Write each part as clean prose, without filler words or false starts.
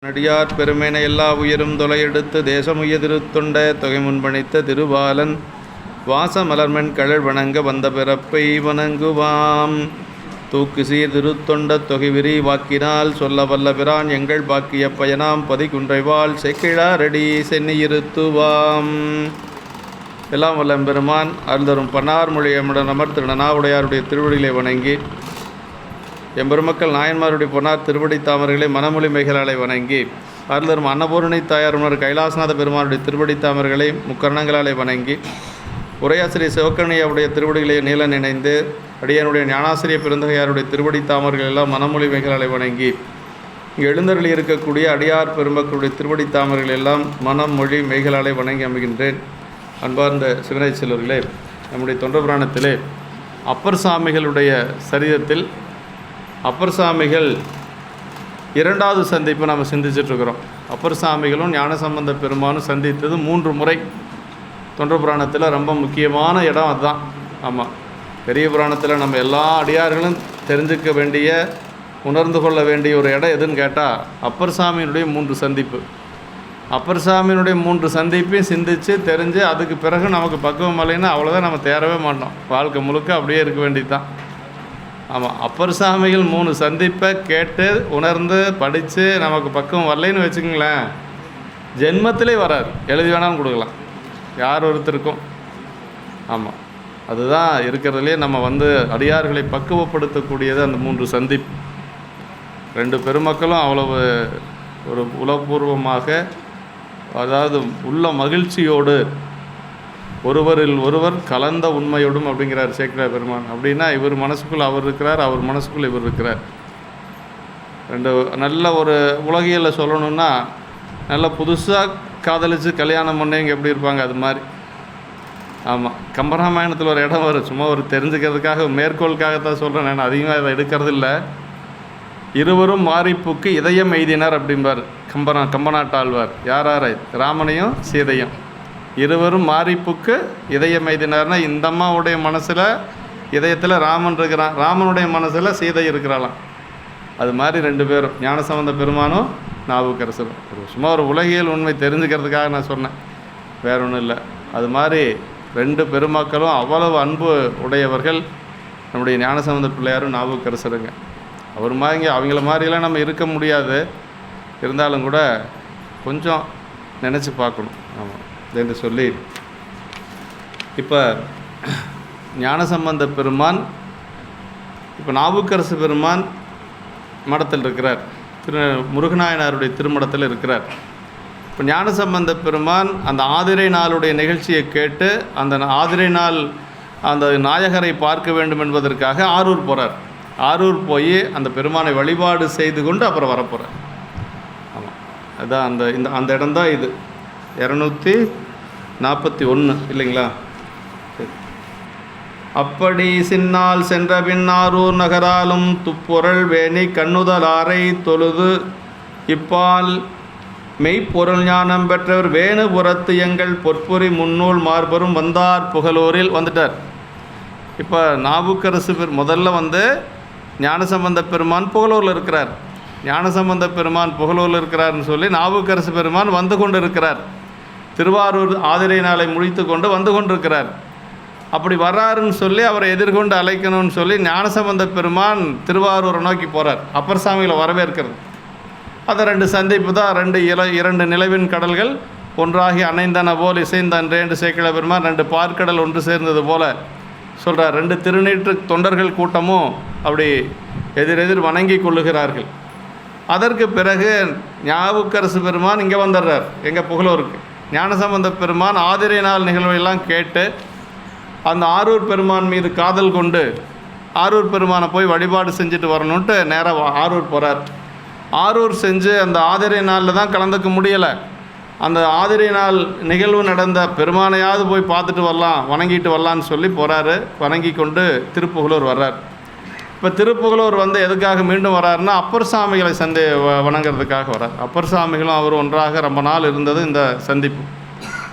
நடியார் பெருமேன எல்லா உயரும் தொலையெடுத்து தேசமுய திருத்தொண்ட தொகை முன்பணித்த திருவாலன் வாச மலர்மென் கழல் வணங்க வந்த பிறப்பை வணங்குவாம். தூக்கு சீர் திருத்தொண்ட தொகை விரி வாக்கினால் சொல்ல வல்ல பிரான் எங்கள் பாக்கிய பயனாம் பதிகுன்றைவாள் செக்கிழாரடி சென்னியிருத்துவாம். எல்லாம் வல்ல பெருமான் அருள்தரும் பன்னார் மொழியமுடன் அமர் திருநாவுடையாருடைய திருவடிகளை வணங்கி எம்பெருமக்கள் நாயன்மாருடைய பொன்னார் திருவடி தாமர்களை மனமொழி மைகளாலை வணங்கி அருள்தரும் அன்னபூரணி தாயார் கைலாசநாத பெருமானுடைய திருவடி தாமர்களை முக்கரணங்களாலே வணங்கி உரையாசிரியர் சிவக்கண்ணியாவுடைய திருவடிகளை நீல நினைந்து அடியனுடைய ஞானாசிரிய பெருந்தகையாருடைய திருவடி தாமர்கள் எல்லாம் மனமொழி மைகளாலை வணங்கி இங்கு எழுந்தருளி இருக்கக்கூடிய அடியார் பெருமக்களுடைய திருவடி தாமர்கள் எல்லாம் மனம் மொழி மெய்களாலே வணங்கி அமைகின்றேன். அன்பார்ந்த சிவனை செல்வர்களே, நம்முடைய தொண்டர் புராணத்திலே அப்பர் சாமிகளுடைய சரிதத்தில் அப்பர் சாமிகள் இரண்டாவது சந்திப்பு நம்ம சிந்திச்சிட்ருக்கிறோம். அப்பர் சாமிகளும் ஞானசம்பந்த பெருமானும் சந்தித்தது 3 முறை. தொண்டர் புராணத்தில் ரொம்ப முக்கியமான இடம் அதுதான். ஆமாம், பெரிய புராணத்தில் நம்ம எல்லா அடியார்களும் தெரிஞ்சுக்க வேண்டிய உணர்ந்து கொள்ள வேண்டிய ஒரு இடம் எதுன்னு கேட்டால் அப்பர் சாமியினுடைய 3 சந்திப்பு. அப்பர் சாமியினுடைய 3 சந்திப்பையும் சிந்தித்து தெரிஞ்சு அதுக்கு பிறகு நமக்கு பக்குவம் இல்லைன்னா அவ்வளோதான், நம்ம தேரவே மாட்டோம். வாழ்க்கை முழுக்க அப்படியே இருக்க வேண்டியது தான். ஆமாம், அப்பர் சாமிகள் 3 சந்திப்பை கேட்டு உணர்ந்து படித்து நமக்கு பக்குவம் வரலைன்னு வச்சுக்கோங்களேன், ஜென்மத்திலே வராது. எழுதி வேணாலும் கொடுக்கலாம் யார் ஒருத்தருக்கும். ஆமாம், அதுதான் இருக்கிறதுலே நம்ம அடியார்களை பக்குவப்படுத்தக்கூடியது அந்த 3 சந்திப்பு. 2 பெருமக்களும் அவ்வளவு ஒரு உளப்பூர்வமாக, அதாவது உள்ள மகிழ்ச்சியோடு ஒருவரில் ஒருவர் கலந்த உண்மையோடும் அப்படிங்கிறார் சேக்கிழார் பெருமான். அப்படின்னா இவர் மனசுக்குள் அவர் இருக்கிறார், அவர் மனசுக்குள் இவர் இருக்கிறார். 2 நல்ல ஒரு உலகியலில் சொல்லணுன்னா, நல்ல புதுசாக காதலித்து கல்யாணம் பண்ணவங்க எப்படி இருப்பாங்க அது மாதிரி. ஆமாம், கம்பராமாயணத்தில் ஒரு இடம் வரும், சும்மா ஒரு தெரிஞ்சுக்கிறதுக்காக மேற்கோளுக்காகத்தான் சொல்கிறேன், நான் அதிகமாக அதை எடுக்கிறது இல்லை. இருவரும் மாரிப்புக்கு இதயம் எய்தினார் அப்படிம்பார் கம்பநாட்டாழ்வார். யாரை? ராமனையும் சீதையும். இருவரும் மாரிப்புக்கு இதயம் எய்தினார்னா, இந்த அம்மாவுடைய மனசில் இதயத்தில் ராமன் இருக்கிறான், ராமனுடைய மனசில் சீதை இருக்கிறாளாம். அது மாதிரி 2 பேரும், ஞானசம்பந்த பெருமானும் நாவுக்கரசரும். சும்மா ஒரு உலகியல் உண்மை தெரிஞ்சுக்கிறதுக்காக நான் சொன்னேன், வேற ஒன்றும் இல்லை. அது மாதிரி 2 பெருமக்களும் அவ்வளவு அன்பு உடையவர்கள். நம்முடைய ஞானசம்பந்த பிள்ளையாரும் நாவுக்கரசருங்க. அவர் மாதிரி அவங்கள மாதிரிலாம் நம்ம இருக்க முடியாது, இருந்தாலும் கூட கொஞ்சம் நினச்சி பார்க்கணும். ஆமாம் என்று சொல்லி, இப்போ ஞானசம்பந்த பெருமான், இப்போ நாவுக்கரசு பெருமான் மடத்தில் இருக்கிறார், முருகநாயனாருடைய திருமடத்தில் இருக்கிறார். இப்போ ஞானசம்பந்த பெருமான் அந்த ஆதிரை நாளுடைய நிகழ்ச்சியை கேட்டு அந்த ஆதிரை நாள் அந்த நாயகரை பார்க்க வேண்டும் என்பதற்காக ஆரூர் போகிறார். ஆரூர் போய் அந்த பெருமானை வழிபாடு செய்து கொண்டு அப்புறம் வரப்போகிறார். ஆமாம், அதுதான் அந்த இடம்தான் இது 241 இல்லைங்களா? அப்படி சின்னால் சென்ற பின்னாரூர் நகராலும் துப்புரள் வேணி கண்ணுதலாரை தொழுது இப்பால் மெய்ப்பொருள் ஞானம் பெற்றவர் வேணுபுறத்து எங்கள் பொற்புரி முன்னூல் மார்பரும் வந்தார் புகழூரில் வந்துட்டார். இப்போ நாவுக்கரசு முதல்ல ஞானசம்பந்த பெருமான் புகழூரில் இருக்கிறார். ஞானசம்பந்த பெருமான் புகழூரில் இருக்கிறார்னு சொல்லி நாவுக்கரசு பெருமான் வந்து கொண்டு இருக்கிறார். திருவாரூர் ஆதிரை நாளை முடித்து கொண்டு வந்து கொண்டிருக்கிறார். அப்படி வர்றாருன்னு சொல்லி அவரை எதிர்கொண்டு அழைக்கணும்னு சொல்லி ஞானசம்பந்த பெருமான் திருவாரூரை நோக்கி போகிறார். அப்பர் சாமிகளை வரவேற்கிறது. அந்த 2 சந்திப்பு தான் 2 நிலவின் கடல்கள் ஒன்றாகி அணைந்தன போல் இசைந்தன்றேன்று சேக்கிழார் பெருமான் 2 பார்க்கடல் ஒன்று சேர்ந்தது போல சொல்கிறார். 2 திருநீற்று தொண்டர்கள் கூட்டமும் அப்படி எதிரெதிர் வணங்கி கொள்ளுகிறார்கள். அதற்கு பிறகு நாவுக்கரசு பெருமான் இங்கே வந்துடுறார், எங்கள் புகழூருக்கு. ஞானசம்பந்த பெருமான் ஆதிரை நாள் நிகழ்வையெல்லாம் கேட்டு அந்த ஆரூர் பெருமான் மீது காதல் கொண்டு ஆரூர் பெருமானை போய் வழிபாடு செஞ்சுட்டு வரணுன்ட்டு நேராக ஆரூர் போகிறார். ஆரூர் செஞ்சு அந்த ஆதிரை நாளில் தான் கலந்துக்க முடியலை. அந்த ஆதிரை நாள் நிகழ்வு நடந்த பெருமானையாவது போய் பார்த்துட்டு வரலாம், வணங்கிட்டு வரலான்னு சொல்லி போகிறாரு. வணங்கி கொண்டு திருப்புகழூர் வர்றார். இப்போ திருப்புகழூர் எதுக்காக மீண்டும் வர்றாருன்னா, அப்பர் சாமிகளை வணங்குறதுக்காக வர்றார். அப்பர் சாமிகளும் அவர் ஒன்றாக ரொம்ப நாள் இருந்தது இந்த சந்திப்பு.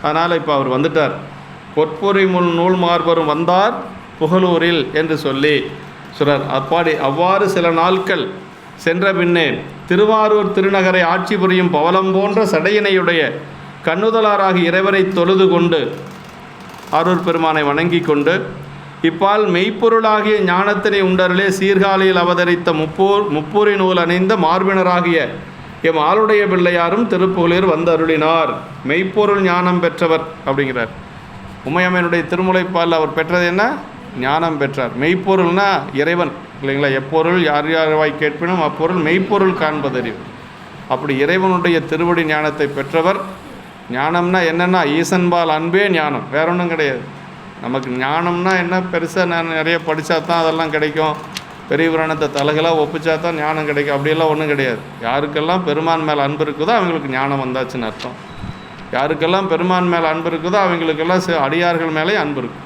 அதனால் இப்போ அவர் வந்துட்டார். பொற்பொறி முன் நூல் மார்பரும் வந்தார் புகழூரில் என்று சொல்லி சொல்கிறார். அவ்வாறு சில நாட்கள் சென்ற பின்னே திருவாரூர் திருநகரை ஆட்சி புரியும் பவளம் போன்ற சடையினையுடைய கண்ணுதலாராகி இறைவரை தொழுது கொண்டு ஆரூர் பெருமானை வணங்கி கொண்டு இப்பால் மெய்ப்பொருளாகிய ஞானத்தினை உண்டருளே சீர்காழியில் அவதரித்த முப்பூரி நூல் அணிந்த மார்பினராகிய எம் ஆளுடைய பிள்ளையாரும் திருப்புகழில் வந்து அருளினார். மெய்ப்பொருள் ஞானம் பெற்றவர் அப்படிங்கிறார். உமையம்மனுடைய திருமுலைப்பால் அவர் பெற்றது என்ன? ஞானம் பெற்றார். மெய்ப்பொருள்னா இறைவன் இல்லைங்களா? எப்பொருள் யார் யார்வாய் கேட்பினும் அப்பொருள் மெய்ப்பொருள் காண்பதறிவு. அப்படி இறைவனுடைய திருவடி ஞானத்தை பெற்றவர். ஞானம்னா என்னென்னா ஈசன்பால் அன்பே ஞானம், வேற ஒன்றும் கிடையாது. நமக்கு ஞானம்னா என்ன, பெருசாக நான் நிறைய படித்தா தான் அதெல்லாம் கிடைக்கும், பெரிய புராணத்தை தலைகளாக ஒப்பிச்சா தான் ஞானம் கிடைக்கும், அப்படியெல்லாம் ஒன்றும் கிடையாது. யாருக்கெல்லாம் பெருமான் மேலே அன்பு இருக்குதோ அவங்களுக்கு ஞானம் வந்தாச்சுன்னு அர்த்தம். யாருக்கெல்லாம் பெருமான் மேலே அன்பு இருக்குதோ அவங்களுக்கெல்லாம் அடியார்கள் மேலே அன்பு இருக்குது.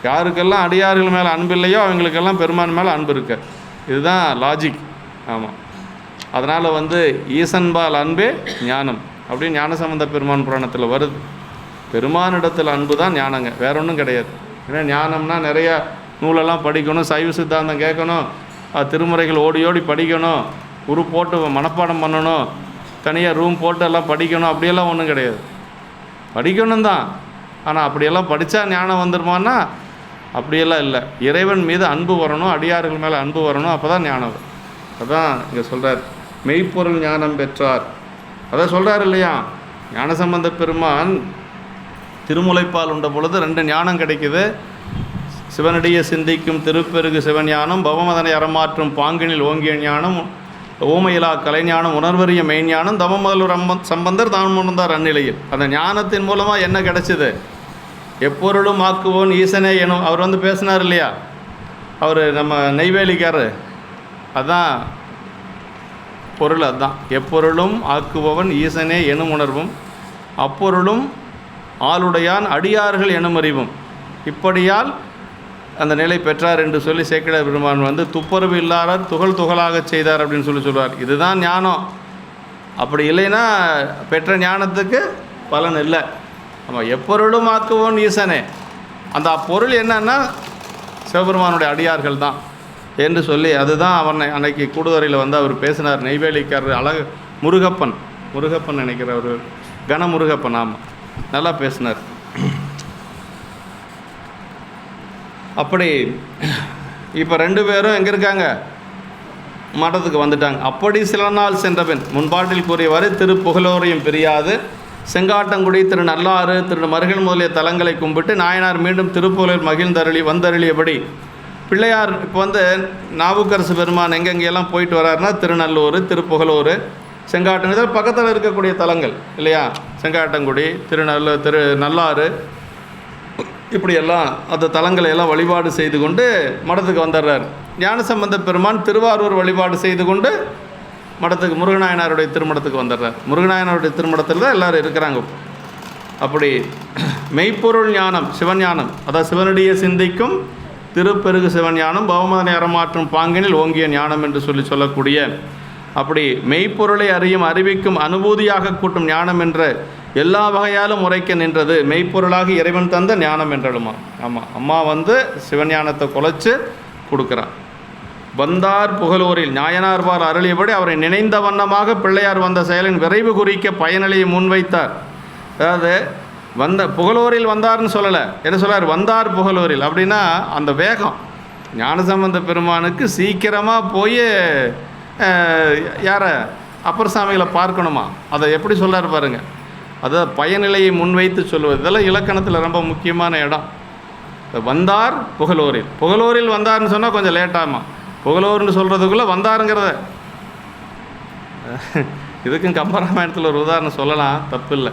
யாருக்கெல்லாம் அடியார்கள் மேலே அன்பு இல்லையோ அவங்களுக்கெல்லாம் பெருமான் மேலே அன்பு இருக்கு. இதுதான் லாஜிக். ஆமாம். அதனால் ஈசன்பால் அன்பே ஞானம் அப்படின்னு ஞானசம்பந்த பெருமான் புராணத்தில் வருது. பெருமானிடத்தில் அன்பு தான் ஞானங்க, வேற ஒன்றும் கிடையாது. ஏன்னா ஞானம்னா நிறையா நூலெல்லாம் படிக்கணும், சைவ சித்தாந்தம் கேட்கணும், திருமுறைகள் ஓடி ஓடி படிக்கணும், உரு போட்டு மனப்பாடம் பண்ணணும், தனியாக ரூம் போட்டு எல்லாம் படிக்கணும், அப்படியெல்லாம் ஒன்றும் கிடையாது. படிக்கணும் தான், ஆனால் அப்படியெல்லாம் படித்தா ஞானம் வந்துடுமான்னா அப்படியெல்லாம் இல்லை. இறைவன் மீது அன்பு வரணும், அடியார்கள் மேலே அன்பு வரணும், அப்போ தான் ஞானம் வரும். அதான் இங்கே சொல்கிறார், மெய்ப்பொருள் ஞானம் பெற்றார். அதான் சொல்கிறார் இல்லையா, ஞானசம்பந்த பெருமான் திருமுலைப்பால் உண்ட பொழுது 2 ஞானம் கிடைக்குது. சிவனடியை சிந்திக்கும் திருப்பெருகு சிவஞானம், பவமதனை அறமாற்றும் பாங்கினில் ஓங்கிய ஞானம், ஓமையிலா கலைஞானம், உணர்வறிய மெய்ஞானம், தவமதலூர் சம்பந்தர் தான் உணர்ந்தார் அந்நிலையில். அந்த ஞானத்தின் மூலமாக என்ன கிடைச்சிது? எப்பொருளும் ஆக்குவோன் ஈசனே எனும். அவர் பேசினார் இல்லையா, அவர் நம்ம நெய்வேலிக்காரர், அதான் பொருள். அதுதான் எப்பொருளும் ஆக்குபவன் ஈசனே எனும் உணர்வும் அப்பொருளும் ஆளுடையான் அடியார்கள் எனும் அறிவும் இப்படியால் அந்த நிலை பெற்றார் என்று சொல்லி சேக்கிழார் பெருமான் துப்பரவு இல்லாதார் துகள் துகளாக செய்தார் அப்படின்னு சொல்லுவார். இதுதான் ஞானம். அப்படி இல்லைன்னா பெற்ற ஞானத்துக்கு பலன் இல்லை. ஆமாம், எப்பொருளும் ஆக்குவோன் ஈசனே, அந்த அப்பொருள் என்னன்னா சிவபெருமானுடைய அடியார்கள் தான் என்று சொல்லி, அதுதான் அவனை அன்னைக்கு கூடுதுறையில் அவர் பேசினார். நெய்வேலிக்காரர் அழகு முருகப்பன் நினைக்கிற ஒரு கனமுருகப்பன். ஆமாம், நல்லா பேசினார். அப்படி இப்போ 2 பேரும் எங்கே இருக்காங்க? மடத்துக்கு வந்துட்டாங்க. அப்படி சில நாள் சென்றபின் முன்பாட்டில் கூறியவாறு திருப்புகழோரையும் பிரியாது செங்காட்டங்குடி, திரு நல்லாறு, திரு மருகல் முதலிய தலங்களை கும்பிட்டு நாயனார் மீண்டும் திருப்புகழில் மகிழ்ந்தருளி வந்தருளியபடி பிள்ளையார் இப்போ நாவுக்கரசு பெருமான் எங்கெங்கெல்லாம் போயிட்டு வர்றாருன்னா திருநல்லூர், திருப்புகழூர், செங்காட்டன், இதில் பக்கத்தில் இருக்கக்கூடிய தலங்கள் இல்லையா, செங்காட்டங்குடி, திரு நல்லாறு, இப்படியெல்லாம் அந்த தலங்களை எல்லாம் வழிபாடு செய்து கொண்டு மடத்துக்கு வந்துடுறார். ஞானசம்பந்த பெருமான் திருவாரூர் வழிபாடு செய்து கொண்டு மடத்துக்கு முருகநாயனாருடைய திருமடத்துக்கு வந்துடுறார். முருகநாயனாருடைய திருமடத்தில் தான் எல்லோரும் இருக்கிறாங்க. அப்படி மெய்ப்பொருள் ஞானம், சிவஞானம், அதாவது சிவனடியை சிந்திக்கும் திருப்பெருகு சிவஞானம், பவமதனை அறமாற்றும் பாங்கினில் ஓங்கிய ஞானம் என்று சொல்லக்கூடிய அப்படி மெய்ப்பொருளை அறியும் அறிவிக்கும் அனுபூதியாக கூட்டும் ஞானம் என்ற எல்லா வகையாலும் உரைக்க நின்றது மெய்ப்பொருளாக இறைவன் தந்த ஞானம் என்றழுமா. ஆமாம், அம்மா சிவஞானத்தை குலைச்சு கொடுக்குறான். வந்தார் புகழூரில் நாயனார்பார் அருளியபடி அவரை நினைந்த வண்ணமாக பிள்ளையார் வந்த செயலின் விரைவு குறிக்க பயனிலையை முன்வைத்தார். அதாவது புகழூரில் வந்தார்னு சொல்லலை, என்ன சொல்லார்? வந்தார் புகழூரில். அப்படின்னா அந்த வேகம் ஞானசம்பந்த பெருமானுக்கு சீக்கிரமாக போய் யாரை அப்பர் சாமிகளை பார்க்கணுமா, அதை எப்படி சொல்லார் பாருங்கள். அதை பயனிலையை முன்வைத்து சொல்லுவது, இதெல்லாம் இலக்கணத்தில் ரொம்ப முக்கியமான இடம். வந்தார் புகழூரில் வந்தார்னு சொன்னால் கொஞ்சம் லேட்டாகுமா, புகழூர்னு சொல்கிறதுக்குள்ளே வந்தாருங்கிறத. இதுக்கும் கம்பராமாயணத்தில் ஒரு உதாரணம் சொல்லலாம், தப்பு இல்லை.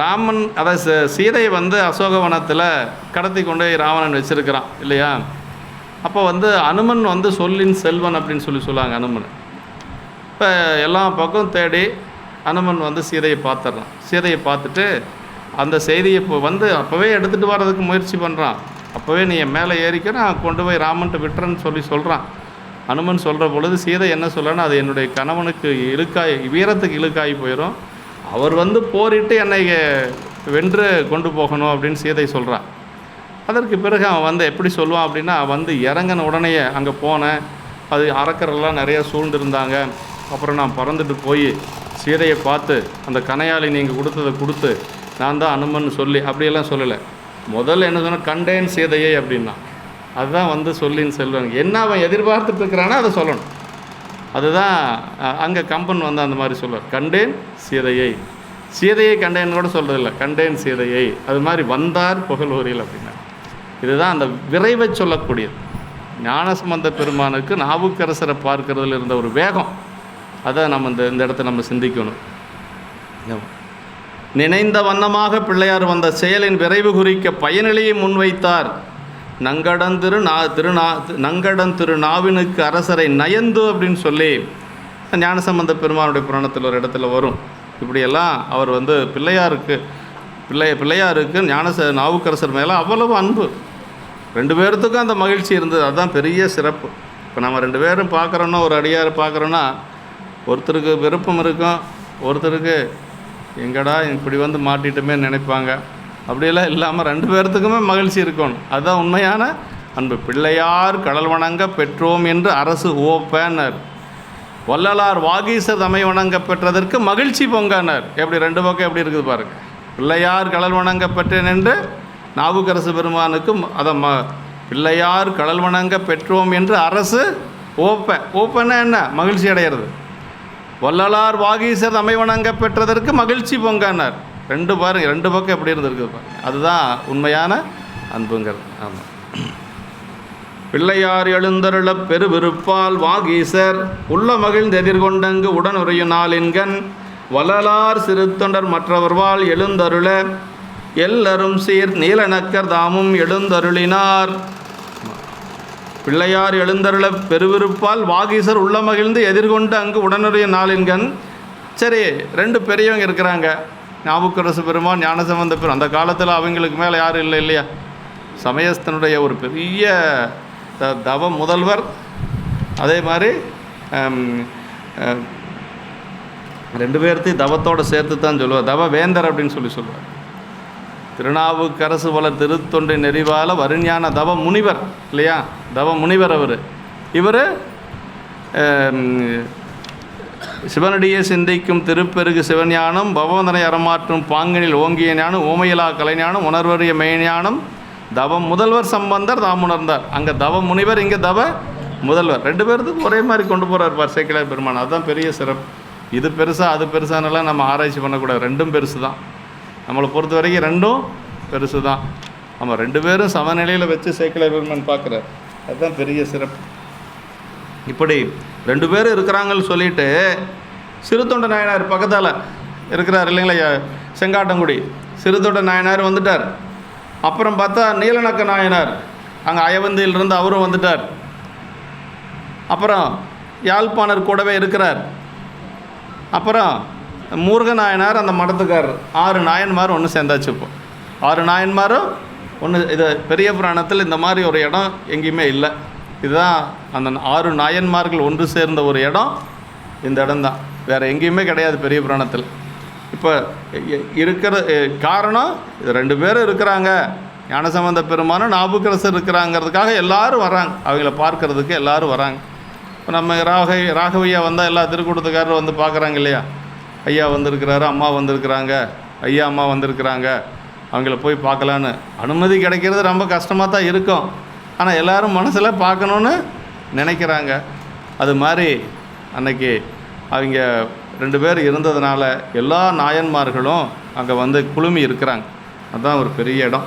ராமன் அதாவது சீதையை அசோகவனத்தில் கடத்தி கொண்டு ராவணன் வச்சுருக்கிறான் இல்லையா. அப்போ அனுமன் சொல்லின் செல்வன் அப்படின்னு சொல்லுவாங்க அனுமன். இப்போ எல்லா பக்கம் தேடி அனுமன் சீதையை பார்த்துட்றான். சீதையை பார்த்துட்டு அந்த செய்தியை இப்போ அப்போவே எடுத்துகிட்டு வர்றதுக்கு முயற்சி பண்ணுறான். அப்போவே நீ என் மேலே ஏறிக்க, நான் கொண்டு போய் ராமன்ட்டு விட்டுறேன்னு சொல்கிறான். அனுமன் சொல்கிற பொழுது சீதை என்ன சொல்கிறேன்னா, அது என்னுடைய கணவனுக்கு வீரத்துக்கு இழுக்காகி போயிடும், அவர் போரிட்டு என்னை வென்று கொண்டு போகணும் அப்படின்னு சீதை சொல்கிறான். அதற்கு பிறகு அவன் எப்படி சொல்லுவான் அப்படின்னா, இறங்கின உடனே அங்கே போனேன், அது அரக்கரெல்லாம் நிறையா சூழ்ந்திருந்தாங்க. அப்புறம் நான் பறந்துட்டு போய் சீதையை பார்த்து அந்த கனையாளி நீங்கள் கொடுத்ததை கொடுத்து நான் தான் அனுமன் சொல்லி அப்படியெல்லாம் சொல்லலை. முதல்ல என்ன சொன்னால் கண்டேன் சீதையை அப்படின்னா அதுதான் வந்து சொல்லின்னு சொல்லுவாங்க. என்ன அவன் எதிர்பார்த்துட்டு இருக்கிறானோ அதை சொல்லணும். அதுதான் அங்கே கம்பன் வந்து அந்த மாதிரி சொல்லுவார். கண்டேன் சீதையை, சீதையை கண்டேன்னு கூட சொல்கிறதில்ல, கண்டேன் சீதையை. அது மாதிரி வந்தார் புகழூரில் அப்படின்னா இதுதான் அந்த விரைவை சொல்லக்கூடியது. ஞானசம்பந்த பெருமானுக்கு நாவுக்கரசரை பார்க்கறதுல இருந்த ஒரு வேகம், அதை நம்ம இந்த இடத்த நம்ம சிந்திக்கணும். நினைந்த வண்ணமாக பிள்ளையார் வந்த செயலின் விரைவு குறிக்க பயனிலையை முன்வைத்தார். நங்கடன் திரு நாவினுக்கு அரசரை நயந்து அப்படின்னு சொல்லி ஞானசம்பந்த பெருமானுடைய புராணத்தில் ஒரு இடத்துல வரும். இப்படியெல்லாம் அவர் வந்து பிள்ளையாருக்கு நாவுக்கரசர் மேலே அவ்வளவு அன்பு. ரெண்டு பேர்த்துக்கும் அந்த மகிழ்ச்சி இருந்தது. அதுதான் பெரிய சிறப்பு. இப்போ நம்ம ரெண்டு பேரும் பார்க்குறோன்னா, ஒரு அடியார் பார்க்குறோன்னா, ஒருத்தருக்கு விருப்பம் இருக்கும், ஒருத்தருக்கு எங்கடா இப்படி வந்து மாட்டிட்டுமே நினைப்பாங்க. அப்படியெல்லாம் இல்லாமல் ரெண்டு பேர்த்துக்குமே மகிழ்ச்சி இருக்கணும். அதுதான் உண்மையான அன்பு. பிள்ளையார் கடல் வணங்க பெற்றோம் என்று அரசு ஓப்பனர், வள்ளலார் வாகீசர் தமை வணங்க பெற்றதற்கு மகிழ்ச்சி பொங்கனர். எப்படி ரெண்டு பக்கம் எப்படி இருக்குது பாருங்கள். பிள்ளையார் கடல் வணங்க பெற்றேன் என்று நாவுக்கரசு பெருமானுக்கும் அதை பிள்ளையார் கடல் வணங்க பெற்றோம் என்று அரசு ஓப்பன்னா என்ன மகிழ்ச்சி அடைகிறது. வள்ளலார் வாகீசர் தமை வணங்க பெற்றதற்கு மகிழ்ச்சி பொங்கனர். ரெண்டு பக்கம் எப்படி இருந்திருக்குது பாருங்க. அதுதான் உண்மையான அன்புங்கிறது. ஆமாம். பிள்ளையார் எழுந்தருள பெருவிருப்பால் வாகீசர் உள்ள மகிழ்ந்து எதிர்கொண்டங்கு உடனுரையும் நாளின்கண் வள்ளலார் சிறு தொண்டர் மற்றவர்வால் எழுந்தருள எல்லரும் சீர் நீலநக்கர் தாமும் எழுந்தருளினார். பிள்ளையார் எழுந்தருள பெருவிருப்பால் வாகீசர் உள்ள மகிழ்ந்து எதிர்கொண்டு அங்கு உடனுடைய நாளின்கண். சரி, ரெண்டு பெரியவங்க இருக்கிறாங்க, நாவுக்கரசு பெருமான், ஞானசம்பந்த பெருமான். அந்த காலத்தில் அவங்களுக்கு மேலே யாரும் இல்லை இல்லையா? சமயஸ்தனுடைய ஒரு பெரிய தவ முதல்வர். அதே மாதிரி ரெண்டு பேர்த்தையும் தவத்தோடு சேர்த்து தான் சொல்லுவார். தவ வேந்தர் அப்படின்னு சொல்லுவார். திருநாவுக்கரசு வளர் திருத்தொண்டை நெறிவால வருஞான தவ முனிவர் இல்லையா? தவ முனிவர் இவர் சிவனடியை சிந்திக்கும் திருப்பெருகு சிவஞானம், பவந்தனை அறமாற்றும் பாங்கனில் ஓங்கிய ஞானம், ஓமையிலா கலைஞானம், உணர்வறிய மெய்ஞானம், தவ முதல்வர் சம்பந்தர் தாம் உணர்ந்தார். அங்கே தவ முனிவர், இங்கே தவ முதல்வர். ரெண்டு பேர்த்துக்கு ஒரே மாதிரி கொண்டு போகிறார் சேக்கிழார் பெருமான். அதுதான் பெரிய சிறப்பு. இது பெருசா அது பெருசானெல்லாம் நம்ம ஆராய்ச்சி பண்ணக்கூடாது. ரெண்டும் பெருசு தான். நம்மளை பொறுத்த வரைக்கும் ரெண்டும் பெருசு தான். நம்ம ரெண்டு பேரும் சமநிலையில் வச்சு சேக்கிழார் பெருமான் பார்க்குறார். அதுதான் பெரிய சிறப்பு. இப்படி ரெண்டு பேரும் இருக்கிறாங்கன்னு சொல்லிட்டு சிறுத்தொண்ட நாயனார் பக்கத்தால் இருக்கிறார் இல்லைங்களா? செங்காட்டங்குடி சிறுத்தொண்ட நாயனார் வந்துட்டார். அப்புறம் பார்த்தா நீலநக்க நாயனார் அங்கே அயவந்தியிலிருந்து அவரும் வந்துட்டார். அப்புறம் யாழ்ப்பாணர் கூடவே இருக்கிறார். அப்புறம் முருகநாயனார் அந்த மடத்துக்காரர். 6 நாயன்மார் ஒன்று சேர்ந்தாச்சு. இப்போ 6 நாயன்மாரும் ஒன்று. இது பெரிய புராணத்தில் இந்த மாதிரி ஒரு இடம் எங்கேயுமே இல்லை. இதுதான் அந்த 6 நாயன்மார்கள் ஒன்று சேர்ந்த ஒரு இடம் இந்த இடம்தான். வேறு எங்கேயுமே கிடையாது பெரிய புராணத்தில். இப்போ இருக்கிற காரணம் இது ரெண்டு பேரும் இருக்கிறாங்க. ஞானசம்பந்த பெருமானும் நாவுக்கரசர் இருக்கிறாங்கிறதுக்காக எல்லோரும் வராங்க. அவங்கள பார்க்கறதுக்கு எல்லோரும் வராங்க. இப்போ நம்ம ராகவையா வந்தால் எல்லா திருக்கூட்டத்துக்காரரும் வந்து பார்க்குறாங்க இல்லையா? ஐயா வந்திருக்கிறாரு, அம்மா வந்திருக்கிறாங்க, ஐயா அம்மா வந்திருக்கிறாங்க, அவங்கள போய் பார்க்கலான்னு. அனுமதி கிடைக்கிறது ரொம்ப கஷ்டமாக தான் இருக்கும். ஆனால் எல்லோரும் மனசில் பார்க்கணுன்னு நினைக்கிறாங்க. அது மாதிரி அன்னைக்கு அவங்க 2 பேர் இருந்ததுனால எல்லா நாயன்மார்களும் அங்கே வந்து குழுமி இருக்கிறாங்க. அதுதான் ஒரு பெரிய இடம்.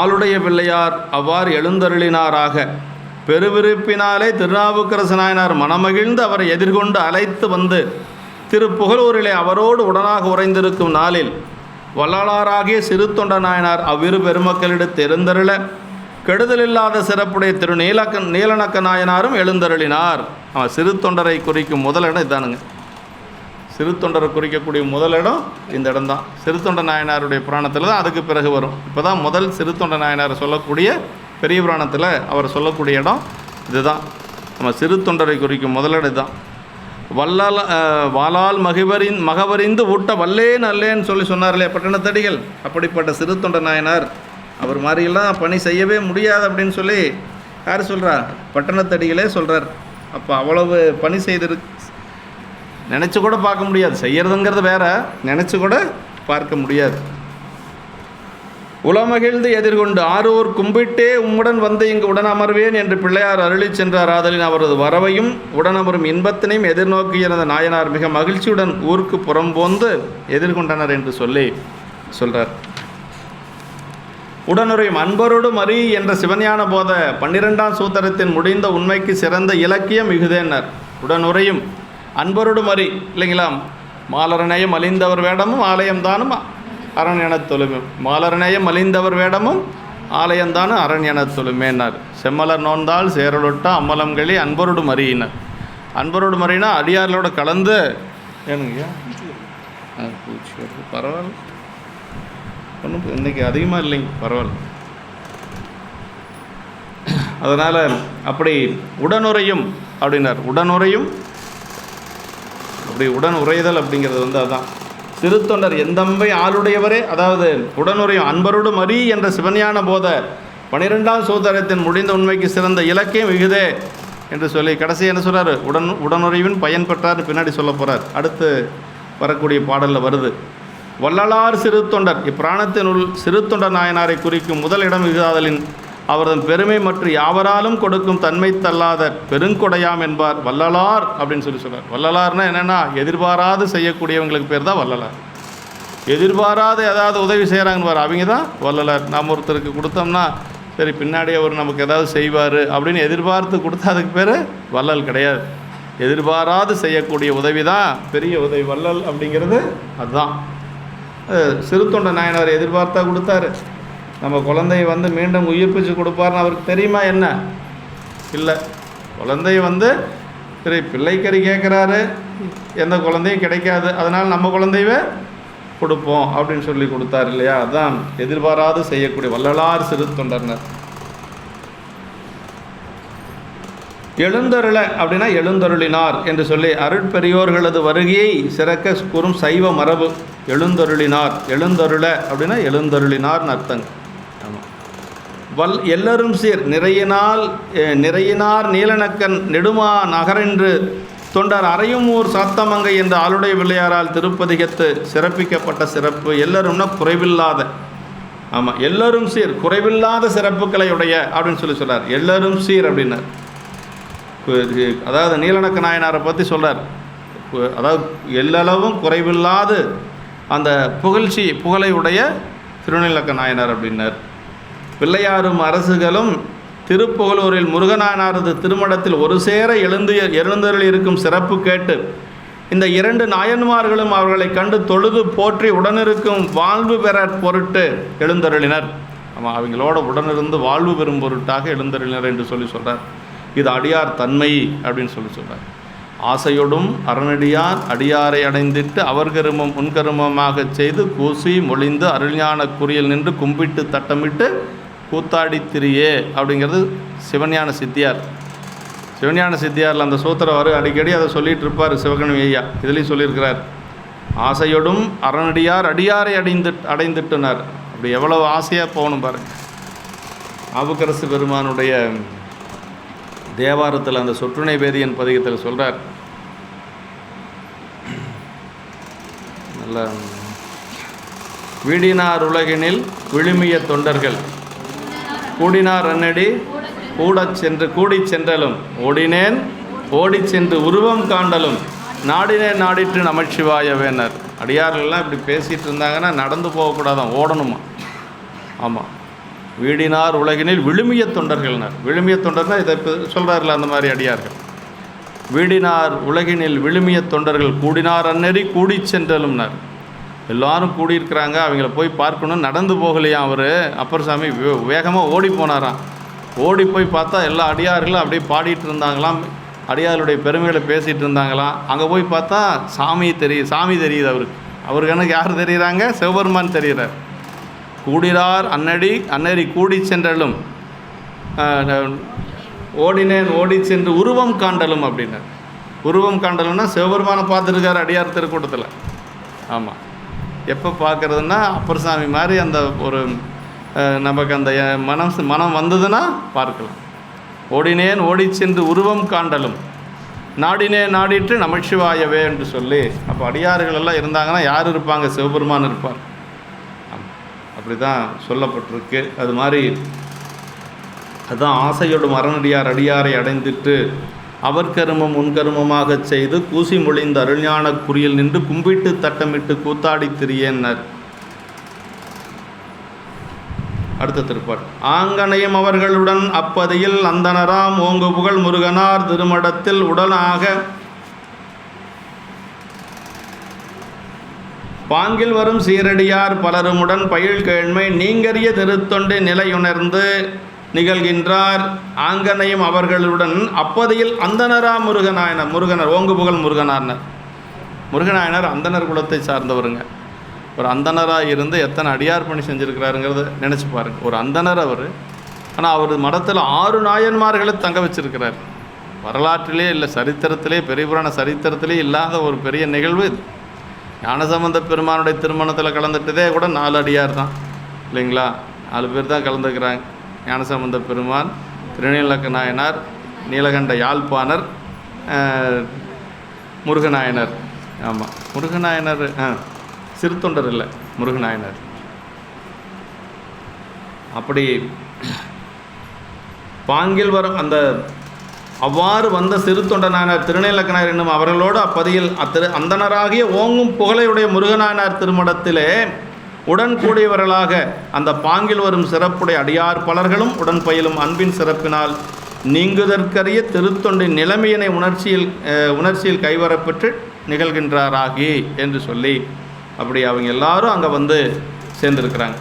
ஆளுடைய பிள்ளையார் அவ்வாறு எழுந்தருளினாராக பெருவிருப்பினாலே திருநாவுக்கரசு நாயனார் மனமகிழ்ந்து அவரை எதிர்கொண்டு அழைத்து வந்து திருப்புகழூரிலே அவரோடு உடனாக உறைந்திருக்கும் நாளில் வள்ளலாராகிய சிறு தொண்ட நாயனார் அவ்விரு பெருமக்களிடத்து எழுந்தருள கெடுதலில்லாத சிறப்புடைய நீலநக்க நாயனாரும் எழுந்தருளினார். அவன் சிறு தொண்டரை குறிக்கும் முதலிடம் இதானுங்க. சிறு தொண்டரை குறிக்கக்கூடிய முதலிடம் இந்த இடம்தான். சிறு தொண்ட நாயனாருடைய புராணத்தில் தான் அதுக்கு பிறகு வரும். இப்போ தான் முதல் சிறு தொண்ட நாயனார் சொல்லக்கூடிய பெரிய புராணத்தில் அவர் சொல்லக்கூடிய இடம் இதுதான். நம்ம சிறு தொண்டரை குறிக்கும் முதலிடம் இதுதான். வாளால் மகவறிந்து ஊட்ட வல்லேன் அல்லேன்னு சொன்னார் இல்லையா பட்டணத்தடிகள். அப்படிப்பட்ட சிறு தொண்ட நாயனார் அவர் மாதிரிலாம் பணி செய்யவே முடியாது அப்படின்னு சொல்லி யார் சொல்கிறா? பட்டணத்தடிகளே சொல்கிறார். அப்போ அவ்வளவு பணி நினச்சி கூட பார்க்க முடியாது. செய்கிறதுங்கிறது வேற, நினச்சி கூட பார்க்க முடியாது. உளமகிழ்ந்து எதிர்கொண்டு ஆரூர் கும்பிட்டே உம்முடன் வந்து இங்கு உடன் அமர்வேன் என்று பிள்ளையார் அருளி சென்றார். ஆதலின் அவரது வரவையும் உடனமரும் இன்பத்தினையும் எதிர்நோக்கி இருந்த நாயனார் மிக மகிழ்ச்சியுடன் ஊருக்கு புறம்போந்து எதிர்கொண்டனர் என்று சொல்றார். உடனுரையும் அன்பரோடு மறி என்ற சிவஞான போத 12ஆம் சூத்திரத்தின் முடிந்த உண்மைக்கு சிறந்த இலக்கியம் மிகுதேன்னர். உடனுரையும் அன்பரோடு மறி இல்லைங்களா? மாலரணையம் அழிந்தவர் வேடமும் ஆலயம்தானும் அரண் எனத் தொழுமே. மாலரணையம் அழிந்தவர் வேடமும் ஆலயம்தானும் அரண் எனத் தொழுமேன்னார். செம்மலர் நோந்தால் சேரலொட்டா அம்மலம்களி அன்பரோடு மறியினர். அன்பரோடு மறினா அடியார்களோட கலந்து ஏனுங்க பூச்சி வருது. பரவாயில்ல, ஒன்றும் இன்றைக்கி அதிகமாக இல்லைங்க, பரவாயில்ல. அதனால் அப்படி உடனுரையும் அப்படின்னார். உடனுரையும் அப்படி உடன் உரைதல் அப்படிங்கிறது அதுதான். திருத்தொண்டர் எந்தம்பை ஆளுடையவரே, அதாவது உடனுரையும் அன்பரோடு மறி என்ற சிவஞான போத 12ஆம் சூத்திரத்தின் முடிந்த உண்மைக்கு சிறந்த இலக்கியம் மிகுதே என்று சொல்லி கடைசி என்ன சொல்கிறார்? உடனுரைவின் பயன் பெற்றார் பின்னாடி சொல்ல போகிறார். அடுத்து வரக்கூடிய பாடலில் வருது. வள்ளலார் சிறுத்தொண்டர் இப்பிராணத்தினுள் சிறுத்தொண்டர் நாயனாரை குறிக்கும் முதல் இடம் மிகுதாதலின் அவரது பெருமை மற்றும் யாவராலும் கொடுக்கும் தன்மை தள்ளாத பெருங்கொடையாம் என்பார் வள்ளலார் அப்படின்னு சொல்கிறார். வள்ளலார்னா என்னென்னா எதிர்பாராது செய்யக்கூடியவங்களுக்கு பேர் தான் வள்ளலார். எதிர்பாராது ஏதாவது உதவி செய்கிறாங்கன்னு பாரு, அவங்க தான் வள்ளலார். நாம் ஒருத்தருக்கு கொடுத்தோம்னா சரி பின்னாடி அவர் நமக்கு ஏதாவது செய்வார் அப்படின்னு எதிர்பார்த்து கொடுத்தா அதுக்கு பேர் வள்ளல் கிடையாது. எதிர்பாராது செய்யக்கூடிய உதவி தான் பெரிய உதவி. வள்ளல் அப்படிங்கிறது அதுதான். சிறுத்தொண்ட நாயனார் எதிர்பார்த்தா கொடுத்தாரு. நம்ம குழந்தைய மீண்டும் உயிர்ப்பிச்சு கொடுப்பார்னு அவருக்கு தெரியுமா என்ன? இல்லை. குழந்தைய சரி பிள்ளைக்கறி கேட்குறாரு, எந்த குழந்தையும் கிடைக்காது, அதனால் நம்ம குழந்தையவே கொடுப்போம் அப்படின்னு சொல்லி கொடுத்தாரு இல்லையா? அதுதான் எதிர்பாராது செய்யக்கூடிய வள்ளலார் சிறுத்தொண்டர்னர். எழுந்தருள அப்படின்னா எழுந்தருளினார் என்று சொல்லி அருட்பெரியோர்களது வருகையை சிறக்க கூறும் சைவ மரபு. எழுந்தருளினார், எழுந்தருள அப்படின்னா எழுந்தருளினார்னு அர்த்தங்க. ஆமாம். எல்லரும் சீர் நிறையினார் நீலநக்கன் நெடுமா நகரென்று தொண்டர் அறையுமூர் சாத்தமங்கை என்ற ஆளுடைய பிள்ளையாரால் திருப்பதிகத்து சிறப்பிக்கப்பட்ட சிறப்பு. எல்லரும்னா குறைவில்லாத. ஆமாம், எல்லோரும் சீர் குறைவில்லாத சிறப்புகளை உடைய அப்படின்னு சொல்கிறார். எல்லோரும் சீர் அப்படின்னார். அதாவது நீலநக்க நாயனாரை பற்றி சொல்கிறார். அதாவது எல்லளவும் குறைவில்லாது அந்த புகழை உடைய திருநீலக்க நாயனார் அப்படின்னார். பிள்ளையாரும் அரசுகளும் திருப்புகலூரில் முருகநாயனாரது திருமணத்தில் ஒரு சேர எழுந்தருள் இருக்கும் சிறப்பு கேட்டு இந்த 2 நாயன்மார்களும் அவர்களை கண்டு தொழுது போற்றி உடனிருக்கும் வாழ்வு பெற பொருட்டு எழுந்தருளினர். ஆமாம், அவங்களோட உடனிருந்து வாழ்வு பெறும் பொருட்டாக எழுந்தருளினர் என்று சொல்கிறார். இது அடியார் தன்மை அப்படின்னு சொல்கிறார். ஆசையோடும் அரணடியார் அடியாரை அடைந்திட்டு அவர் கருமம் உன்கருமமாக செய்து கூசி மொழிந்து அருள்ஞான குறியில் நின்று கும்பிட்டு தட்டமிட்டு கூத்தாடி திரியே அப்படிங்கிறது சிவஞான சித்தியார். சிவஞான சித்தியாரில் அந்த சூத்திரம் அடிக்கடி அதை சொல்லிகிட்டு இருப்பார் சிவகணி ஐயா. இதுலேயும் சொல்லியிருக்கிறார். ஆசையோடும் அரணடியார் அடியாரை அடைந்துட்டுனார். அப்படி எவ்வளவு ஆசையாக போகணும் பாருங்கள். நாவுக்கரசு பெருமானுடைய தேவாரத்தில் அந்த சொற்றுணை வேதியன் பதிகத்தில் சொல்கிறார். நல்ல வீடினார் உலகினில் விழுமிய தொண்டர்கள் கூடினார் அன்னடி கூடிச் சென்றலும் ஓடினேன் ஓடிச் சென்று உருவம் காண்டலும் நாடினேன் நாடிட்டு நமச்சிவாயவேனர். அடியார்கள்லாம் இப்படி பேசிகிட்டு இருந்தாங்கன்னா நடந்து போகக்கூடாதான், ஓடணுமா. ஆமாம், வீடினார் உலகினில் விழுமிய தொண்டர்கள்னார். விழுமிய தொண்டர்னால் இதை சொல்கிறார்கள் அந்த மாதிரி அடியார்கள். வீடினார் உலகினில் விழுமிய தொண்டர்கள் கூடினார் அன்னறி கூடி சென்றலும்னார். எல்லாரும் கூடியிருக்கிறாங்க, அவங்கள போய் பார்க்கணும், நடந்து போகலையா அவர். அப்பர் சாமி வேகமாக ஓடி போனாராம். ஓடி போய் பார்த்தா எல்லா அடியார்களும் அப்படியே பாடிட்டு இருந்தாங்களாம், அடியாருடைய பெருமைகளை பேசிகிட்டு இருந்தாங்களாம். அங்கே போய் பார்த்தா சாமி தெரியுது அவருக்கு எனக்கு யார் தெரியுறாங்க? சிவபெருமான் தெரிகிறார். கூடினார் அன்னறி கூடி சென்றலும் ஓடினேன் ஓடி சென்று உருவம் காண்டலும் அப்படின்னார். உருவம் காண்டலும்னா சிவபெருமானை பார்த்துருக்கார் அடியார் திருக்கூட்டத்தில். ஆமாம், எப்போ பார்க்குறதுன்னா அப்பர் சாமி மாதிரி அந்த ஒரு நமக்கு அந்த மனம் வந்ததுன்னா பார்க்கலாம். ஓடினேன் ஓடிச் சென்று உருவம் காண்டலும் நாடினே நாடிட்டு நமச்சிவாயவே என்று சொல்லி, அப்போ அடியார்கள் எல்லாம் இருந்தாங்கன்னா யார் இருப்பாங்க? சிவபெருமான் இருப்பார். அப்படி தான் சொல்லப்பட்டிருக்கு. அது மாதிரி அதுதான் ஆசையோடு மரணடியார் அடியாரை அடைந்துட்டு அவர் கருமம் உன்கருமமாக செய்து கூசி மொழிந்த அருள்ஞான குறியில் நின்று கும்பிட்டு தட்டமிட்டு கூத்தாடி திரியேன்னர். அடுத்த திருப்பாட்டு. ஆங்கனையும் அவர்களுடன் அப்பதியில் அந்தனராம் ஓங்கு புகழ் முருகனார் திருமடத்தில் உடனாக பாங்கில் வரும் சீரடியார் பலருமுடன் பயில் கேழ்மை நீங்கரிய திருத்தொண்டு நிலையுணர்ந்து நிகழ்கின்றார். ஆங்கனையும் அவர்களுடன் அப்பதியில் அந்தனராம் முருகனார் ஓங்கு புகழ் முருகனார்னர். முருகனாயனர் அந்தனர் குலத்தை சார்ந்தவருங்க. ஒரு அந்தனராக இருந்து எத்தனை அடியார் பணி செஞ்சுருக்கிறாருங்கிறத நினச்சி பாருங்கள். ஒரு அந்தனர் அவர். ஆனால் அவர் மடத்தில் 6 நாயன்மார்களை தங்க வச்சிருக்கிறார். வரலாற்றிலே இல்லை, சரித்திரத்திலே, பெரிய புராண சரித்திரத்திலே இல்லாத ஒரு பெரிய நிகழ்வு இது. ஞானசம்பந்த பெருமானுடைய திருமணத்தில் கலந்துட்டதே கூட 4 அடியார் தான் இல்லைங்களா? 4 பேர் தான் கலந்துக்கிறாங்க. ஞானசம்பந்த பெருமான், திருநீலக்க நாயனார், நீலகண்ட யாழ்ப்பாணர், முருகநாயனர். ஆமாம், முருகநாயனர் சிறுத்தொண்டர் இல்லை, முருகநாயனர். அப்படி பாங்கில் வரும் அந்த அவ்வாறு வந்த சிறுத்தொண்டனானார் திருநீலக்கனார் என்னும் அவர்களோடு அப்பதியில் அந்தனராகிய ஓங்கும் புகழையுடைய முருகனானார் திருமடத்திலே உடன் கூடியவர்களாக அந்த பாங்கில் வரும் சிறப்புடைய அடியார் பலர்களும் உடன் பயிலும் அன்பின் சிறப்பினால் நீங்குதற்கரிய திருத்தொண்டின் நிலைமையினை உணர்ச்சியில் கைவரப்பெற்று நிகழ்கின்றாராகி என்று சொல்லி அப்படி அவங்க எல்லாரும் அங்கே வந்து சேர்ந்திருக்கிறாங்க.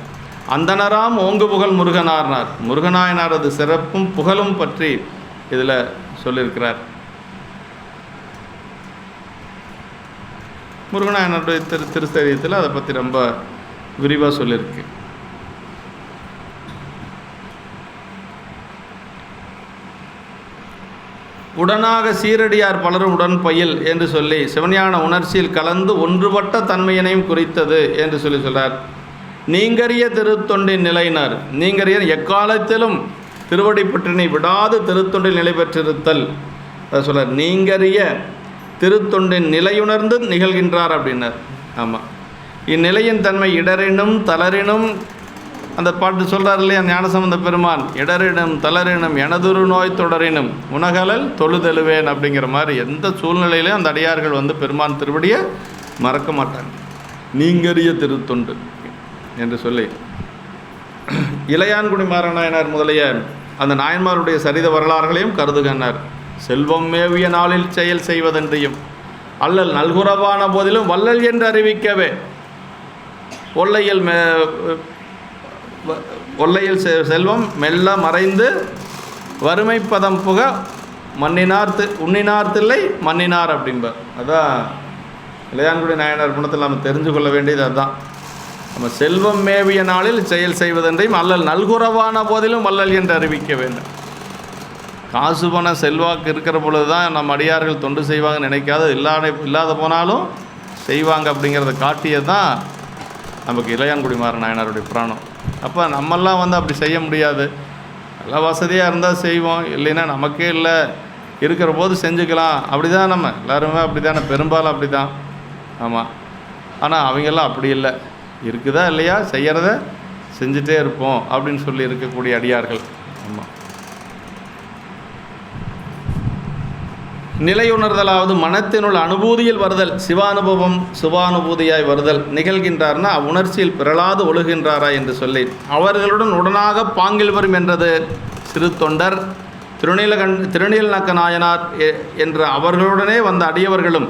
அந்தனராம் ஓங்கு புகழ் முருகனார்னார். முருகனாயனாரது சிறப்பும் புகழும் பற்றி இதில் சொல்லியிருக்கிறார். முருகனாயனருடைய திருச்சரியத்தில் அதை பற்றி ரொம்ப விரிவாக சொல்லியிருக்கு. உடனாக சீரடியார் பலரும் உடன் பயில் என்று சொல்லி சிவஞான உணர்ச்சியில் கலந்து ஒன்றுபட்ட தன்மையினையும் குறித்தது என்று சொல்லி சொல்கிறார். நீங்கரிய திருத்தொண்டின் நிலையினர். நீங்கரிய எக்காலத்திலும் திருவடிப்பற்றினை விடாது திருத்தொண்டில் நிலை பெற்றிருத்தல். அதை சொல்கிறார். நீங்கரிய திருத்தொண்டின் நிலையுணர்ந்து நிகழ்கின்றார் அப்படின்னார். ஆமாம், இந்நிலையின் தன்மை இடரினும் தளரினும் அந்த பாட்டு சொல்கிறார் இல்லையா ஞானசம்பந்த பெருமான், இடரினும் தளரினும் எனதுரு நோய் தொடரினும் உணகலல் தொழுதெழுவேன் அப்படிங்கிற மாதிரி எந்த சூழ்நிலையிலையும் அந்த அடியார்கள் வந்து பெருமான் திருவடியை மறக்க மாட்டாங்க. நீங்கரிய திருத்தொண்டு என்று சொல்லி இளையான்குடி மாறநாயனார் முதலிய அந்த நாயன்மாருடைய சரித வரலாறுகளையும் கருதுகின்றார். செல்வம் மேவிய நாளில் செயல் செய்வதென்றையும் அல்லல் நல்குறவான போதிலும் வள்ளல் என்று அறிவிக்கவே ஒல்லையில் செல்வம் மெல்ல மறைந்து வறுமைப்பதம் புக உண்ணினார் தில்லை மன்னினார் அப்படின்பார். அதான் இளையான்குடி நாயனார் குணத்தில் நம்ம தெரிஞ்சு கொள்ள வேண்டியது அதுதான். நம்ம செல்வம் மேவிய நாளில் செயல் செய்வதென்றையும் அல்லல் நல்குறவான போதிலும் வள்ளல் என்று அறிவிக்க வேண்டும். காசு பண செல்வாக்கு இருக்கிற பொழுது தான் நம்ம அடியார்கள் தொண்டு செய்வாங்க நினைக்காத இல்லாத போனாலும் செய்வாங்க அப்படிங்கிறத காட்டியது தான் நமக்கு இளையான்குடி மாறநாயனாருடைய புராணம். அப்போ நம்மெல்லாம் வந்து அப்படி செய்ய முடியாது. நல்லா வசதியாக இருந்தால் செய்வோம், இல்லைன்னா நமக்கே இல்லை, இருக்கிற போது செஞ்சுக்கலாம். அப்படி தான் நம்ம எல்லாருமே அப்படி தானே, பெரும்பாலும் அப்படி தான். ஆமாம், ஆனால் அவங்கெல்லாம் அப்படி இல்லை, இருக்குதா இல்லையா செய்கிறத செஞ்சுட்டே இருப்போம் அப்படின்னு சொல்லி இருக்கக்கூடிய அடியார்கள். ஆமாம், நிலையுணர்தலாவது மனத்தினுள் அனுபூதியில் வருதல், சிவானுபூதியாய் வருதல் நிகழ்கின்றார்னா அவ்வுணர்ச்சியில் பிறளாது ஒழுகின்றாரா என்று சொல்லி அவர்களுடன் உடனாக பாங்கில் வரும் என்றது சிறு தொண்டர் திருநீலக்க நாயனார் என்ற அவர்களுடனே வந்த அடியவர்களும்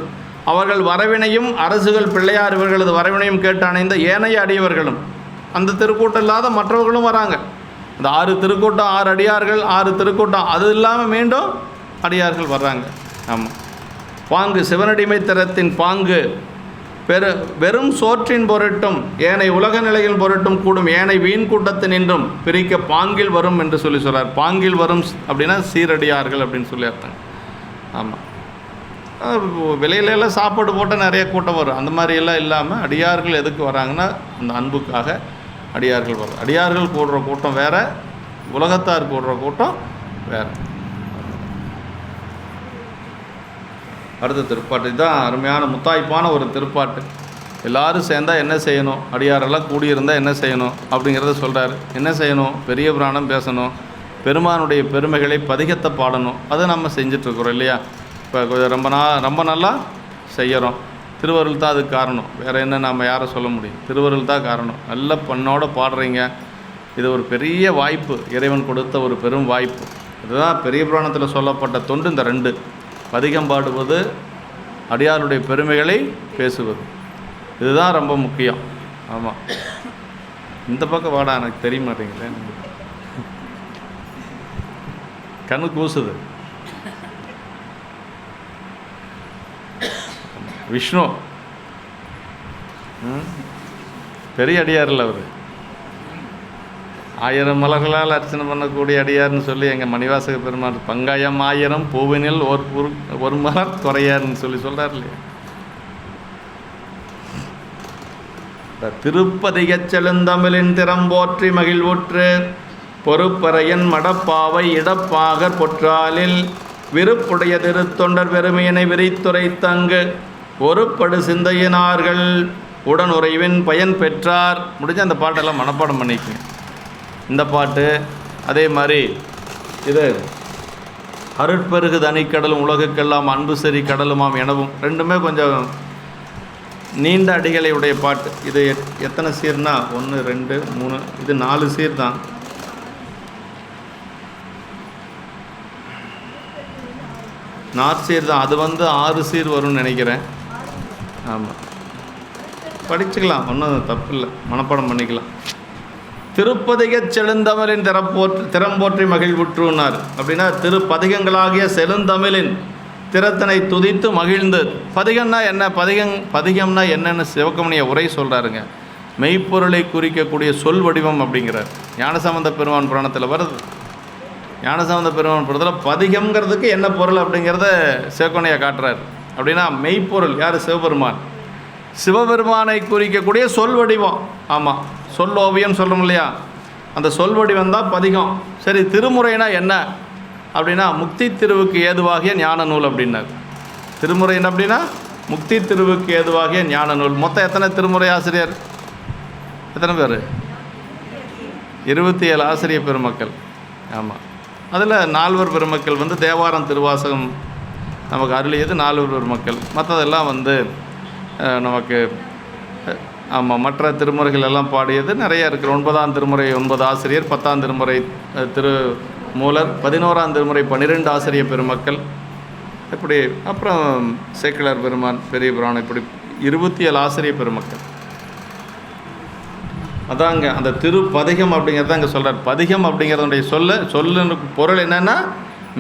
அவர்கள் வரவினையும் அரசுகள் பிள்ளையார் இவர்களது வரவினையும் கேட்டு அணைந்த ஏனைய அடியவர்களும் அந்த திருக்கூட்டம் இல்லாத மற்றவர்களும் வராங்க. அந்த 6 திருக்கூட்டம் 6 அடியார்கள் 6 திருக்கூட்டம் அது இல்லாமல் மீண்டும் அடியார்கள் வர்றாங்க. ஆமாம், பாங்கு சிவனடிமை தரத்தின் பாங்கு வெறும் சோற்றின் பொருட்டும் ஏனை உலக நிலையின் பொருட்டும் கூடும் ஏனை வீண் கூட்டத்தினின்றும் பிரிக்க பாங்கில் வரும் என்று சொல்லி சொல்கிறார். பாங்கில் வரும் அப்படின்னா சீரடியார்கள் அப்படின்னு சொல்லி அர்த்தம். ஆமாம், வெளியிலெல்லாம் சாப்பாடு போட்டால் நிறைய கூட்டம் வரும். அந்த மாதிரியெல்லாம் இல்லாமல் அடியார்கள் எதுக்கு வராங்கன்னா அந்த அன்புக்காக அடியார்கள் வரும். அடியார்கள் கூடுற கூட்டம் வேறு, உலகத்தார் கூடுற கூட்டம் வேறு. அடுத்த திருப்பாட்டு இதுதான் அருமையான முத்தாய்ப்பான ஒரு திருப்பாட்டு. எல்லோரும் சேர்ந்தால் என்ன செய்யணும், அடியாரெல்லாம் கூடியிருந்தால் என்ன செய்யணும் அப்படிங்கிறத சொல்கிறார். என்ன செய்யணும்? பெரிய புராணம் பேசணும், பெருமானுடைய பெருமைகளை பதிகத்தை பாடணும். அதை நம்ம செஞ்சிட்ருக்குறோம் இல்லையா? இப்போ கொஞ்சம் ரொம்ப நல்லா செய்கிறோம். திருவருள் தான் அதுக்கு காரணம். வேறு என்ன நம்ம யாரை சொல்ல முடியும்? திருவருள் தான் காரணம். நல்ல பண்ணோட பாடுறீங்க. இது ஒரு பெரிய வாய்ப்பு, இறைவன் கொடுத்த ஒரு பெரும் வாய்ப்பு. இதுதான் பெரிய புராணத்தில் சொல்லப்பட்ட தொண்டு. இந்த 2 பதிகம் பாடுவது, அடியாருடைய பெருமைகளை பேசுவது, இதுதான் ரொம்ப முக்கியம். ஆமாம், இந்த பக்கம் வாடா, எனக்கு தெரிய மாட்டேங்குது, கண்ணு கூசுது. விஷ்ணு பெரிய அடியார் இல்லை அவர், 1000 மலர்களால் அர்ச்சனை பண்ணக்கூடிய அடியார்னு சொல்லி எங்கள் மணிவாசக பெருமாள் பங்காயம் 1000 பூவினில் ஒரு மலர் குறையார்னு சொல்லி சொல்கிறார் இல்லையா? திருப்பதிகச் செழுந்தமிழின் திறம்போற்றி மகிழ்வுற்று பொறுப்பறையன் மடப்பாவை இடப்பாக பொற்றாலில் விருப்புடைய திருத்தொண்டர் பெருமையினை விரித்துரைத்தங்கு ஒருபடு சிந்தையினார்கள் உடனுறைவின் பயன் பெற்றார். முடிஞ்ச அந்த பாட்டெல்லாம் மனப்பாடம் பண்ணிக்கங்க. இந்த பாட்டு அதே மாதிரி இது அருட்பெருகு தனிக்கடலும் உலகுக்கெல்லாம் அன்பு சரி கடலுமாம் எனவும், ரெண்டுமே கொஞ்சம் நீண்ட அடிகளை உடைய பாட்டு. இது எத்தனை சீர்னா 1 2 3, இது 4 சீர் தான். நாற்சீர் தான், அது 6 சீர் வரும்னு நினைக்கிறேன். ஆமாம், படிச்சுக்கலாம், ஒன்றும் தப்பு இல்லை, மனப்பாடம் பண்ணிக்கலாம். திருப்பதிகச் செழுந்தமிழின் திறம்போற்றி மகிழ்வுற்றுனார். அப்படின்னா திருப்பதிகங்களாகிய செழுந்தமிழின் திறத்தனை துதித்து மகிழ்ந்து. பதிகம்னா என்ன? பதிகம்னா என்னென்னு சிவகமணிய உரை சொல்கிறாருங்க. மெய்ப்பொருளை குறிக்கக்கூடிய சொல் வடிவம் அப்படிங்கிறார். ஞானசம்பந்த பெருமான் புராணத்தில் வருது. ஞானசம்பந்த பெருமான் புராணத்தில் பதிகம்ங்கிறதுக்கு என்ன பொருள் அப்படிங்கிறத சிவகமணியை காட்டுறார். அப்படின்னா மெய்ப்பொருள் யார்? சிவபெருமான். சிவபெருமானை குறிக்கக்கூடிய சொல் வடிவம். ஆமாம், சொல் ஓவியம் சொல்கிறோம் இல்லையா? அந்த சொல் வடிவம் தான் பதிகம். சரி, திருமுறைனா என்ன அப்படின்னா முக்தி திருவுக்கு ஏதுவாகிய ஞான நூல் அப்படின்னார். திருமுறை என்ன அப்படின்னா முக்தி திருவுக்கு ஏதுவாகிய ஞான நூல். மொத்தம் எத்தனை திருமுறை ஆசிரியர்? எத்தனை பேர்? 27 ஆசிரியர் பெருமக்கள். ஆமாம், அதில் 4 பெருமக்கள் தேவாரம் திருவாசகம் நமக்கு அருளியது 4 பெருமக்கள். மற்றதெல்லாம் நமக்கு ஆமாம் மற்ற திருமுறைகள் எல்லாம் பாடியது நிறைய இருக்குது. 9ஆம் திருமுறை 9 ஆசிரியர், 10ஆம் திருமுறை திருமூலர், 11ஆம் திருமுறை 12 ஆசிரியர் பெருமக்கள், இப்படி அப்புறம் சேக்கிழார் பெருமான், பெரிய புராணம், இப்படி 27 ஆசிரியர் பெருமக்கள். அதாங்க அந்த திருப்பதிகம் அப்படிங்கிறத அங்கே சொல்கிறார். பதிகம் அப்படிங்கிறதுடைய சொல்லுன்னு பொருள் என்னென்னா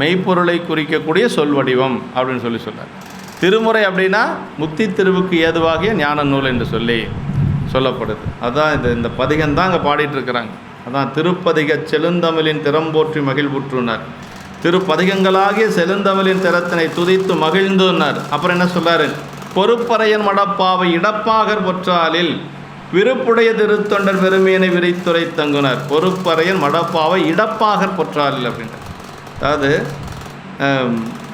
மெய்ப்பொருளை குறிக்கக்கூடிய சொல் வடிவம் அப்படின்னு சொல்கிறார். திருமுறை அப்படின்னா முக்தி திருவுக்கு ஏதுவாகிய ஞான நூல் என்று சொல்லப்படுது. அதான் இந்த பதிகம் தான் அங்கே பாடிட்டுருக்கிறாங்க. அதான் திருப்பதிகச் செழுந்தமிழின் திறம்போற்றி மகிழ்வுற்றுனார். திருப்பதிகங்களாகிய செழுந்தமிழின் திறத்தினை துதித்து மகிழ்ந்துனார். அப்புறம் என்ன சொல்கிறாரு? பொறுப்பறையன் மடப்பாவை இடப்பாகர் பொற்றாலில் விருப்புடைய திருத்தொண்டர் பெருமையினை விரித்துரை தங்குனார். பொறுப்பறையன் மடப்பாவை இடப்பாகர் பொற்றாலில் அப்படின்ட்டு, அதாவது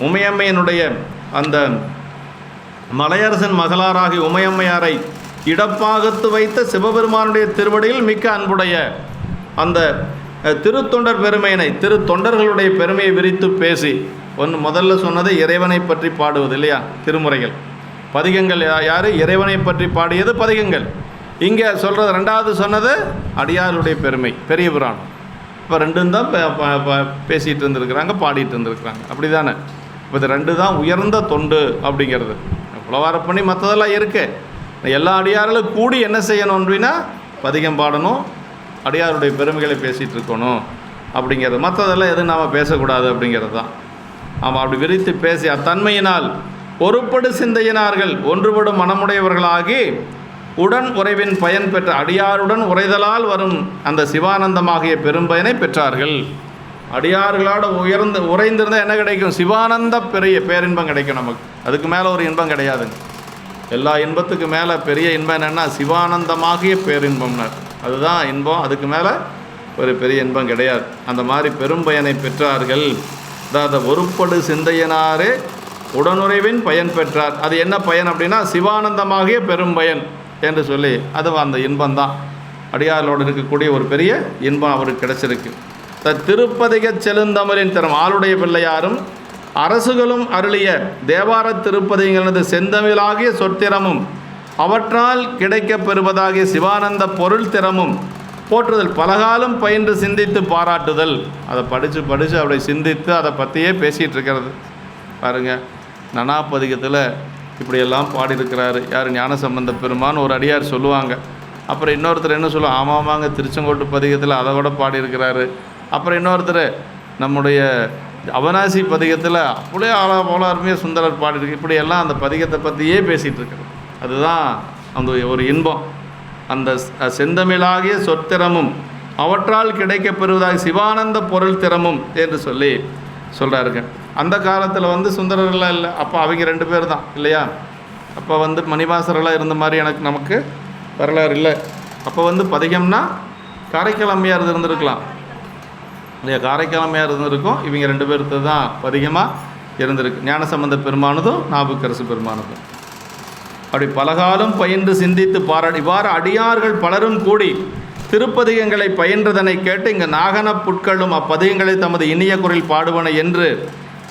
உமையம்மையனுடைய அந்த மலையரசன் மகளாராகி உமையம்மையாரை இடப்பாகத்து வைத்த சிவபெருமானுடைய திருவடியில் மிக்க அன்புடைய அந்த திருத்தொண்டர் பெருமையினை, திருத்தொண்டர்களுடைய பெருமையை விரித்து பேசி, முதல்ல சொன்னது இறைவனை பற்றி பாடுவது இல்லையா? திருமுறைகள். பதிகங்கள் யார்? இறைவனை பற்றி பாடியது பதிகங்கள். இங்கே சொல்கிறது 2வது சொன்னது அடியாருடைய பெருமை, பெரிய புராணம். இப்போ 2ம் தான் பேசிகிட்டு இருந்திருக்கிறாங்க, பாடிட்டு இருந்திருக்கிறாங்க. அப்படி தானே? இப்போ இது 2 தான் உயர்ந்த தொண்டு அப்படிங்கிறது. புலவார பண்ணி மற்றதெல்லாம் இருக்குது. எல்லா அடியார்களும் கூடி என்ன செய்யணும் அப்படின்னா பதிகம் பாடணும், அடியாருடைய பெருமைகளை பேசிகிட்டு இருக்கணும் அப்படிங்கிறது. மற்றதெல்லாம் எதுவும் நாம் பேசக்கூடாது அப்படிங்கிறது தான். ஆமாம், அப்படி விரித்து பேசி அத்தன்மையினால் ஒருபடு சிந்தையினார்கள் ஒன்றுபடும் மனமுடையவர்களாகி உடன் உறைவின் பயன் பெற்ற அடியாருடன் உரைதலால் வரும் அந்த சிவானந்தமாகிய பெரும்பயனை பெற்றார்கள். அடியார்களோட உறைந்திருந்தால் என்ன கிடைக்கும்? சிவானந்த பெரிய பேரின்பம் கிடைக்கும் நமக்கு. அதுக்கு மேலே ஒரு இன்பம் கிடையாதுங்க. எல்லா இன்பத்துக்கு மேலே பெரிய இன்பம் என்னென்னா சிவானந்தமாகிய பேரின்பம்னார். அதுதான் இன்பம், அதுக்கு மேலே ஒரு பெரிய இன்பம் கிடையாது. அந்த மாதிரி பெரும்பயனை பெற்றார்கள். அதாவது ஒருபடு சிந்தையினாரே உடனுறைவின் பயன் பெற்றார். அது என்ன பயன் அப்படின்னா சிவானந்தமாகிய பெரும் பயன் என்று சொல்லி, அது அந்த இன்பம்தான் அடியாரோடு இருக்கக்கூடிய ஒரு பெரிய இன்பம் அவருக்கு கிடைச்சிருக்கு. திருப்பதிக செழுந்தமிழின் திறம் ஆளுடைய பிள்ளையாரும் அரசுகளும் அருளிய தேவார திருப்பதிகளது செந்தமிழாகிய சொற்திறமும் அவற்றால் கிடைக்கப் பெறுவதாகிய சிவானந்த பொருள் திறமும் போற்றுதல் பலகாலம் பயின்று சிந்தித்து பாராட்டுதல். அதை படித்து அப்படி சிந்தித்து அதை பற்றியே பேசிகிட்டு இருக்கிறது பாருங்கள். நனாப்பதிகத்தில் இப்படியெல்லாம் பாடியிருக்கிறாரு யார்? ஞானசம்பந்த பெருமான் ஒரு அடியார் சொல்லுவாங்க. அப்புறம் இன்னொருத்தர் என்ன சொல்லுவாங்க, ஆமாமாங்க திருச்செங்கோட்டு பதிகத்தில் அதை கூட பாடியிருக்கிறாரு. அப்புறம் இன்னொருத்தர் நம்முடைய அவனாசி பதிகத்தில் அப்படியே போல அருமையாக சுந்தரர் பாடியிருக்கு. இப்படியெல்லாம் அந்த பதிகத்தை பற்றியே பேசிகிட்டு இருக்கிறது. அதுதான் அந்த ஒரு இன்பம். அந்த செந்தமிழாகிய சொற்திறமும் அவற்றால் கிடைக்கப்பெறுவதாக சிவானந்த பொருள் திறமும் என்று சொல்லி சொல்கிறாருங்க. அந்த காலத்தில் சுந்தரர்கள்லாம் இல்லை, அப்போ அவங்க 2 பேர் தான் இல்லையா? அப்போ மணிவாசரெல்லாம் இருந்த மாதிரி நமக்கு வரலாறு இல்லை. அப்போ பதிகம்னா காரைக்கால் அம்மையார் இருந்திருக்கலாம் இல்லையா? காரைக்கால் அம்மையார் இருந்திருக்கும். இவங்க 2 பேருக்கு தான் பதிகமாக இருந்திருக்கு. ஞானசம்பந்த பெருமானதும் நாவுக்கரசு பெருமானதும். அப்படி பலகாலம் பயின்று சிந்தித்து பாராட்டி இவ்வாறு அடியார்கள் பலரும் கூடி திருப்பதிகங்களை பயின்றதனை கேட்டு இங்கு நாகன புட்களும் அப்பதிகங்களை தமது இனிய குரல் பாடுவன என்று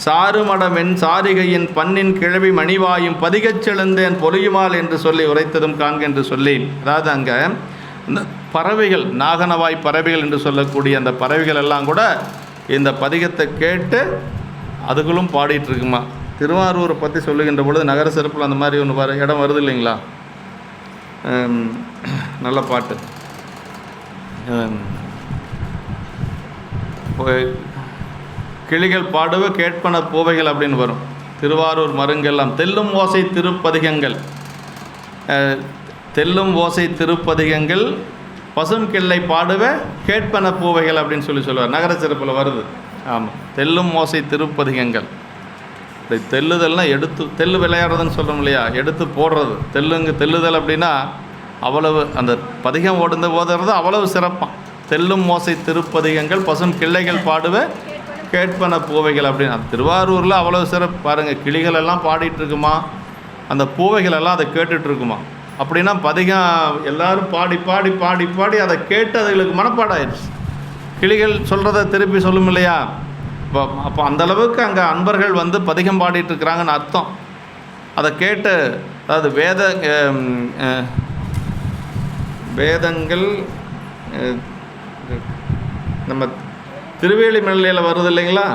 சாறுமடமென் சாரிகையின் பண்ணின் கிழவி மணிவாயும் பதிகச் செழுந்தேன் பொலியுமால் என்று சொல்லி உரைத்ததும் காண்க என்று சொல்லி, அதாவது அங்கே இந்த பறவைகள் நாகனவாய் பறவைகள் என்று சொல்லக்கூடிய அந்த பறவைகள் எல்லாம் கூட இந்த பதிகத்தை கேட்டு அதுகளும் பாடிட்டுருக்குமா. திருவாரூரை பற்றி சொல்லுகின்ற பொழுது நகர சிறப்பில் அந்த மாதிரி ஒன்று இடம் வருது இல்லைங்களா? நல்ல பாட்டு. கிளிகள் பாடுவ கேட்பன பூவைகள் அப்படின்னு வரும். திருவாரூர் மருங்கெல்லாம் தெல்லும் ஓசை திருப்பதிகங்கள், தெல்லும் ஓசை திருப்பதிகங்கள் பசும் கிள்ளை பாடுவ கேட்பன பூவைகள் அப்படின்னு சொல்லுவார். நகர சிறப்பில் வருது. ஆமாம், தெல்லும் ஓசை திருப்பதிகங்கள். தெல்லுதல்னால் எடுத்து தெல்லு விளையாடுறதுன்னு சொல்கிறோம் இல்லையா? எடுத்து போடுறது தெல்லுதல் அப்படின்னா அவ்வளவு அந்த பதிகம் ஓதுறது அவ்வளவு சிறப்பாக. தெல்லும் ஓசை திருப்பதிகங்கள் பசும் கிள்ளைகள் பாடுவ கேட்பன பூவைகள் அப்படின்னு திருவாரூரில் அவ்வளவு சிறப்பு பாருங்கள். கிளிகள் எல்லாம் பாடிட்டுருக்குமா, அந்த பூவைகள் எல்லாம் அதை கேட்டுட்ருக்குமா. அப்படின்னா பதிகம் எல்லோரும் பாடி பாடி பாடி பாடி அதை கேட்டு அதுகளுக்கு மனப்பாடம் ஆயிடுச்சு. கிளிகள் சொல்கிறத திருப்பி சொல்லும் இல்லையா? அப்போ அந்தளவுக்கு அங்கே அன்பர்கள் பதிகம் பாடிட்டுருக்குறாங்கன்னு அர்த்தம். அதை கேட்டு, அதாவது வேதங்கள் நம்ம திருவேலிமலையில் வருது இல்லைங்களா?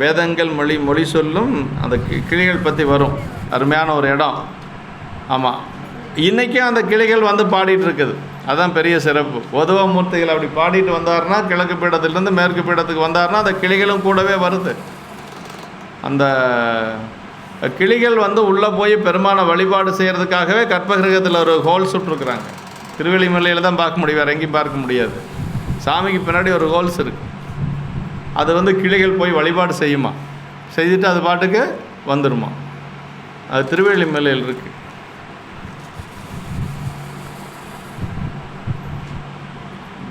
வேதங்கள் மொழி சொல்லும் அந்த கிளிகள் பற்றி வரும். அருமையான ஒரு இடம். ஆமாம், இன்றைக்கும் அந்த கிளிகள் பாடிட்டுருக்குது. அதுதான் பெரிய சிறப்பு. உதவமூர்த்திகள் அப்படி பாடிட்டு வந்தார்னா கிழக்கு பீடத்திலேருந்து மேற்கு பீடத்துக்கு வந்தார்னா அந்த கிளிகளும் கூடவே வருது. அந்த கிளிகள் உள்ளே போய் பெருமானை வழிபாடு செய்கிறதுக்காகவே கற்பகிரகத்தில் ஒரு ஹோல் சுட்டுருக்குறாங்க. திருவெளிமலையில் தான் பார்க்க முடியும், வேறு எங்கேயும் பார்க்க முடியாது. சாமிக்கு பின்னாடி ஒரு ஹோல்ஸ் இருக்குது. அது கிளிகள் போய் வழிபாடு செய்யுமா, செய்துட்டு அது பாட்டுக்கு வந்துடுமா. அது திருவெளிமலையில் இருக்குது.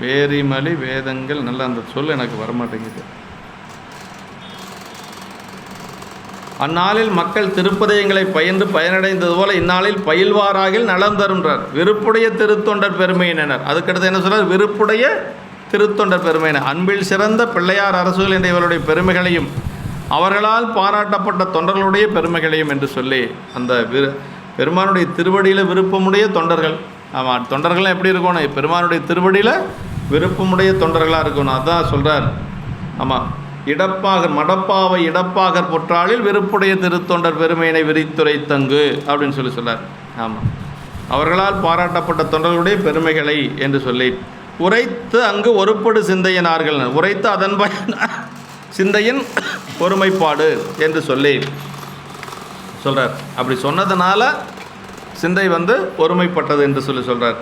வேரிமலை வேதங்கள் நல்ல அந்த சொல் எனக்கு வரமாட்டேங்குது. அந்நாளில் மக்கள் திருப்பதிகங்களை பயின்று பயனடைந்தது போல இந்நாளில் பயில்வாராகில் நலம் தருன்றார். விருப்புடைய திருத்தொண்டர் பெருமையினர். அதுக்கடுத்து என்ன சொல்றார்? விருப்புடைய திருத்தொண்டர் பெருமையினர். அன்பில் சிறந்த பிள்ளையார் அரசுகள் என்ற இவருடைய பெருமைகளையும் அவர்களால் பாராட்டப்பட்ட தொண்டர்களுடைய பெருமைகளையும் என்று சொல்லி அந்த பெருமானுடைய திருவடியில் விருப்பமுடைய தொண்டர்கள். ஆமாம், தொண்டர்கள்லாம் எப்படி இருக்கணும்? பெருமானுடைய திருவடியில் விருப்பமுடைய தொண்டர்களாக இருக்கணும். அதுதான் சொல்கிறார். ஆமாம், மடப்பாவை இடப்பாகர் பொற்றாளில் விருப்புடைய திருத்தொண்டர் பெருமையினை விரித்துரை தங்கு அப்படின்னு சொல்கிறார். ஆமாம், அவர்களால் பாராட்டப்பட்ட தொண்டர்களுடைய பெருமைகளை என்று சொல்லி உரைத்து அங்கு ஒருப்படு சிந்தையினார்கள். உரைத்து அதன் சிந்தையின் ஒருமைப்பாடு என்று சொல்லி சொல்கிறார். அப்படி சொன்னதுனால சிந்தை ஒருமைப்பட்டது என்று சொல்லி சொல்கிறார்.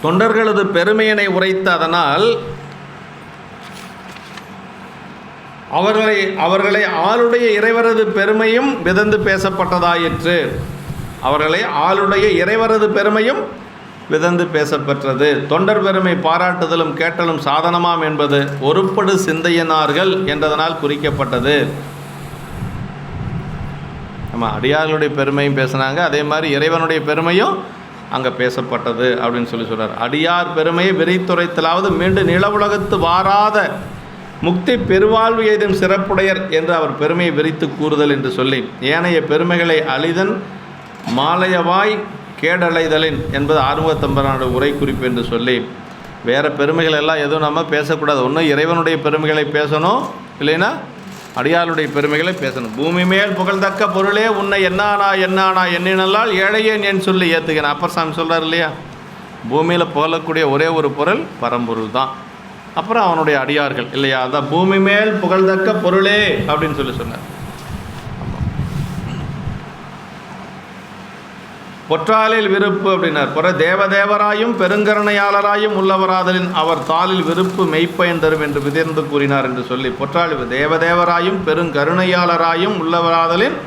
தொண்டர்களது பெருமையினை உரைத்த அதனால் அவர்களை ஆளுடைய இறைவரது பெருமையும் விதந்து பேசப்பட்டதாயிற்று. அவர்களை ஆளுடைய இறைவரது பெருமையும் விதந்து பேசப்பெற்றது. தொண்டர் பெருமை பாராட்டுதலும் கேட்டலும் சாதனமாம் என்பது ஒருப்படு சிந்தையினார்கள் என்றதனால் குறிக்கப்பட்டது. ஆமாம், அடியார்களுடைய பெருமையும் பேசினாங்க, அதே மாதிரி இறைவனுடைய பெருமையும் அங்கே பேசப்பட்டது அப்படின்னு சொல்கிறார். அடியார் பெருமையை விரித்துரைத்தலாவது மீண்டும் நில உலகத்து வாராத முக்தி பெருவாழ்வு எய்தும் சிறப்புடையர் என்று அவர் பெருமையை விரித்து கூறுதல் என்று சொல்லி, ஏனைய பெருமைகளை அழிதன் மாலையவாய் கேடலைதலின் என்பது ஆறுமுகத்தம்பரான உரை குறிப்பு என்று சொல்லி, வேறு பெருமைகள் எல்லாம் எதுவும் நம்ம பேசக்கூடாது. ஒன்றும் இறைவனுடைய பெருமைகளை பேசணும், இல்லைன்னா அடியாருடைய பெருமைகளை பேசணும். பூமி மேல் புகழ்தக்க பொருளே உன்னை என்னானா எண்ணினல்லால் ஏழையேன் என் சொல்லி ஏற்றுக்கிறேன். அப்பர் சாமி சொல்கிறார் இல்லையா, பூமியில் புகழக்கூடிய ஒரே ஒரு பொருள் பரம்பொருள் தான், அப்புறம் அவனுடைய அடியார்கள் இல்லையா, அதான் பூமி மேல் புகழ்தக்க பொருளே அப்படின்னு சொன்னார். பொற்றாலில் விருப்பு அப்படின்னார். புற தேவதேவராயும் பெருங்கருணையாளராயும் உள்ளவராதலின் அவர் தாளில் விருப்பு மெய்ப்பயன் தரும் என்று விதிர்ந்து கூறினார் என்று சொல்லி, பொற்றாலில் தேவதேவராயும் பெருங்கருணையாளராயும் உள்ளவராதலின்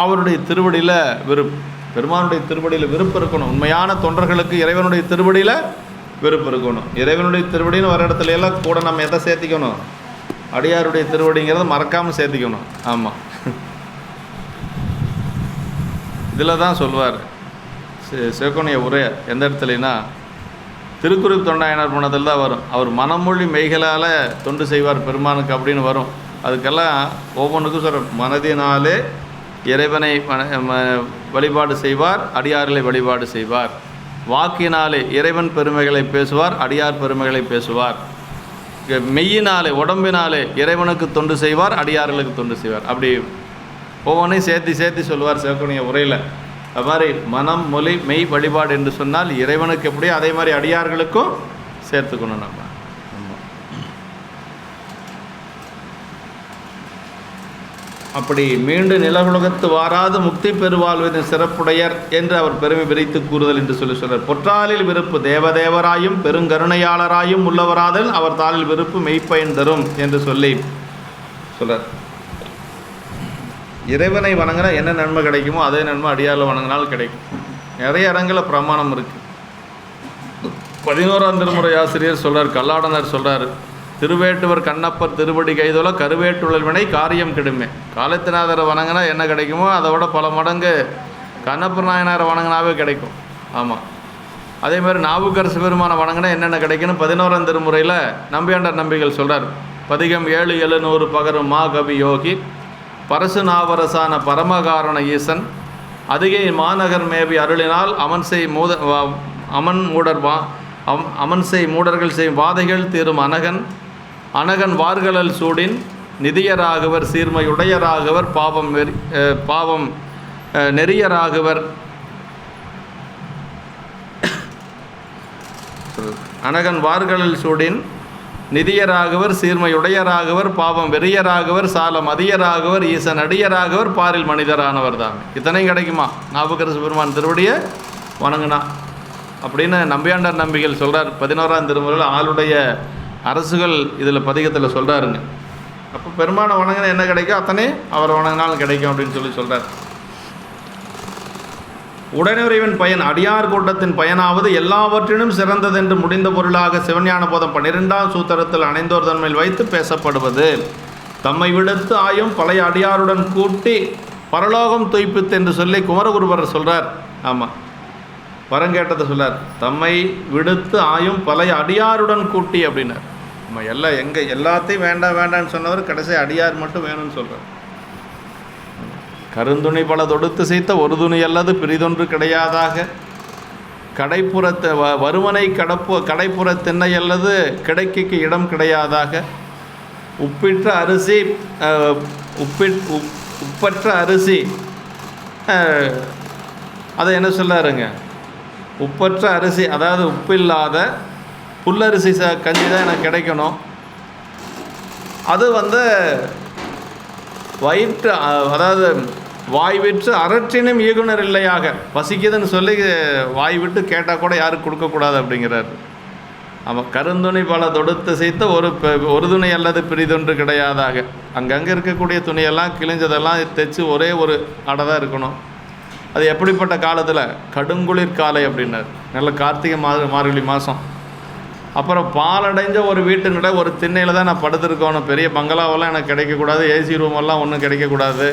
அவருடைய திருவடியில் விருப்பு, பெருமானுடைய திருவடியில் விருப்பு இருக்கணும். உண்மையான தொண்டர்களுக்கு இறைவனுடைய திருவடியில் விருப்பு இருக்கணும். இறைவனுடைய திருவடின்னு வர இடத்துல எல்லாம் கூட நம்ம எதை சேர்த்திக்கணும், அடியாருடைய திருவடிங்கிறத மறக்காமல் சேர்த்திக்கணும். ஆமாம், இதில் தான் சொல்வார் சிவகோணிய உரை எந்த இடத்துலனா திருக்குறிப்பு தொண்டாயனர் மனதில் தான் வரும். அவர் மனமொழி மெய்களால் தொண்டு செய்வார் பெருமானுக்கு அப்படின்னு வரும். அதுக்கெல்லாம் ஒவ்வொன்றுக்கும் சொல்கிற, மனதினாலே இறைவனை வழிபாடு செய்வார், அடியார்களை வழிபாடு செய்வார். வாக்கினாலே இறைவன் பெருமைகளை பேசுவார், அடியார் பெருமைகளை பேசுவார். மெய்யினாலே உடம்பினாலே இறைவனுக்கு தொண்டு செய்வார், அடியார்களுக்கு தொண்டு செய்வார். அப்படி ஒவ்வொன்றையும் சேர்த்து சொல்லுவார் சிவகோணிய உரையில். அது மாதிரி மனம் மொழி மெய் வழிபாடு என்று சொன்னால் இறைவனுக்கு எப்படியோ அதே மாதிரி அடியார்களுக்கும் சேர்த்துக்கணும் நம்ம. அப்படி மீண்டும் நிலவுலகத்து வாராது முக்தி பெருவாழ்வின் சிறப்புடையர் என்று அவர் பெருமை விரித்து கூறுதல் என்று சொல்கிறார். பொற்றாலில் விருப்பு தேவதேவராயும் பெருங்கருணையாளராயும் உள்ளவராதல் அவர் தாளில் விருப்பு மெய்ப்பயன் தரும் என்று சொல்லி சொல்கிறார். இறைவனை வணங்கினா என்ன நன்மை கிடைக்குமோ அதே நன்மை அடியாரில் வணங்கினால் கிடைக்கும். நிறைய இடங்களில் பிரமாணம் இருக்குது. 11ஆம் திருமுறை ஆசிரியர் சொல்கிறார், கல்லாடனர் சொல்கிறார், திருவேட்டுவர் கண்ணப்பர் திருவடி கைதோல கருவேட்டுழல் வினை காரியம் கெடுமே. காலத்தினாதரை வணங்கினா என்ன கிடைக்குமோ அதை விட பல மடங்கு கண்ணப்பர் நாயனாரை வணங்கினாவே கிடைக்கும். ஆமாம், அதே மாதிரி நாவுக்கரசு பெருமானை வணங்கினா என்னென்ன கிடைக்குன்னு 11ஆம் திருமுறையில் நம்பியாண்டார் நம்பிகள் சொல்கிறார். பதிகம் 7 பகரும் மா கவி யோகி பரசு நாவரசான பரமகாரண ஈசன் அதிகை மாநகர் மேவி அருளினால் அமன் செய் மூடர்கள் செய்யும் வாதைகள் தீரும் அனகன் வார்களல் சூடின் நிதியராகவர் சீர்மையுடையராகவர் பாவம் நெறியராகவர் அனகன் வார்களல் சூடின் நிதியராகவர் சீர்மையுடையராகவர் பாவம் வெறியராகவர் சால மதியராகவர் ஈசன் அடியராகவர் பாரில் மனிதரானவர் தான். இத்தனையும் கிடைக்குமா நாவுக்கரசு பெருமான் திருவடியை வணங்கினா அப்படின்னு நம்பியாண்டார் நம்பிகள் சொல்கிறார். 11ஆம் திருமுறையில் ஆளுடைய அரசுகள் இதில் பதிகத்தில் சொல்கிறாருங்க. அப்போ பெருமானை வணங்கினா என்ன கிடைக்கும், அத்தனை அவர் வணங்கினாலும் கிடைக்கும் அப்படின்னு சொல்கிறார். உடனுறைவின் பயன் அடியார் கூட்டத்தின் பயனாவது எல்லாவற்றினும் சிறந்ததென்று முடிந்த பொருளாக சிவஞான போதம் 12ஆம் சூத்திரத்தில் அணைந்தோர் தன்மையில் வைத்து பேசப்படுவது. தம்மை விடுத்து ஆயும் பழைய அடியாருடன் கூட்டி பரலோகம் துய்ப்பித்து என்று சொல்லி குமரகுருபரர் சொல்கிறார். ஆமாம், வரங்கேட்டதை சொல்கிறார். தம்மை விடுத்து ஆயும் பழைய அடியாருடன் கூட்டி அப்படின்னார். நம்ம எல்லாத்தையும் வேண்டான்னு சொன்னவர் கடைசி அடியார் மட்டும் வேணும்னு சொல்கிறார். கருந்துணி பல தொடுத்து செய்த ஒரு துணி அல்லது பிரிதொன்று கிடையாதாக கடைப்புறத்தை வருமனை கடைப்புற திண்ணை அல்லது கிடைக்கு இடம் கிடையாதாக உப்பற்ற அரிசி அதை என்ன சொல்லாருங்க, உப்பற்ற அரிசி அதாவது உப்பில்லாத புல்லரிசி கஞ்சி தான் எனக்கு கிடைக்கணும். அது வயிற்று அதாவது வாய் விட்டு அரற்றினும் ஈகுனர் இல்லையாக பசிக்குதுன்னு சொல்லி வாய் விட்டு கேட்டால் கூட யாருக்கு கொடுக்கக்கூடாது அப்படிங்கிறார். ஆமாம், கருந்துணி பல தொடுத்து செய்த ஒரு துணி அல்லது பிரிதொன்று கிடையாதாக அங்கங்கே இருக்கக்கூடிய துணியெல்லாம் கிழிஞ்சதெல்லாம் தைச்சு ஒரே ஒரு அடை தான் இருக்கணும். அது எப்படிப்பட்ட காலத்தில்? கடுங்குளிர் காலை அப்படின்னார். நல்ல கார்த்திகை மார்கழி மாதம். அப்புறம் பாலடைஞ்ச ஒரு வீட்டுக்கிட்ட ஒரு திண்ணையில் தான் நான் படுத்துருக்கணும். பெரிய பங்களாவெல்லாம் எனக்கு கிடைக்கக்கூடாது, ஏசி ரூமெல்லாம் ஒன்றும் கிடைக்கக்கூடாது,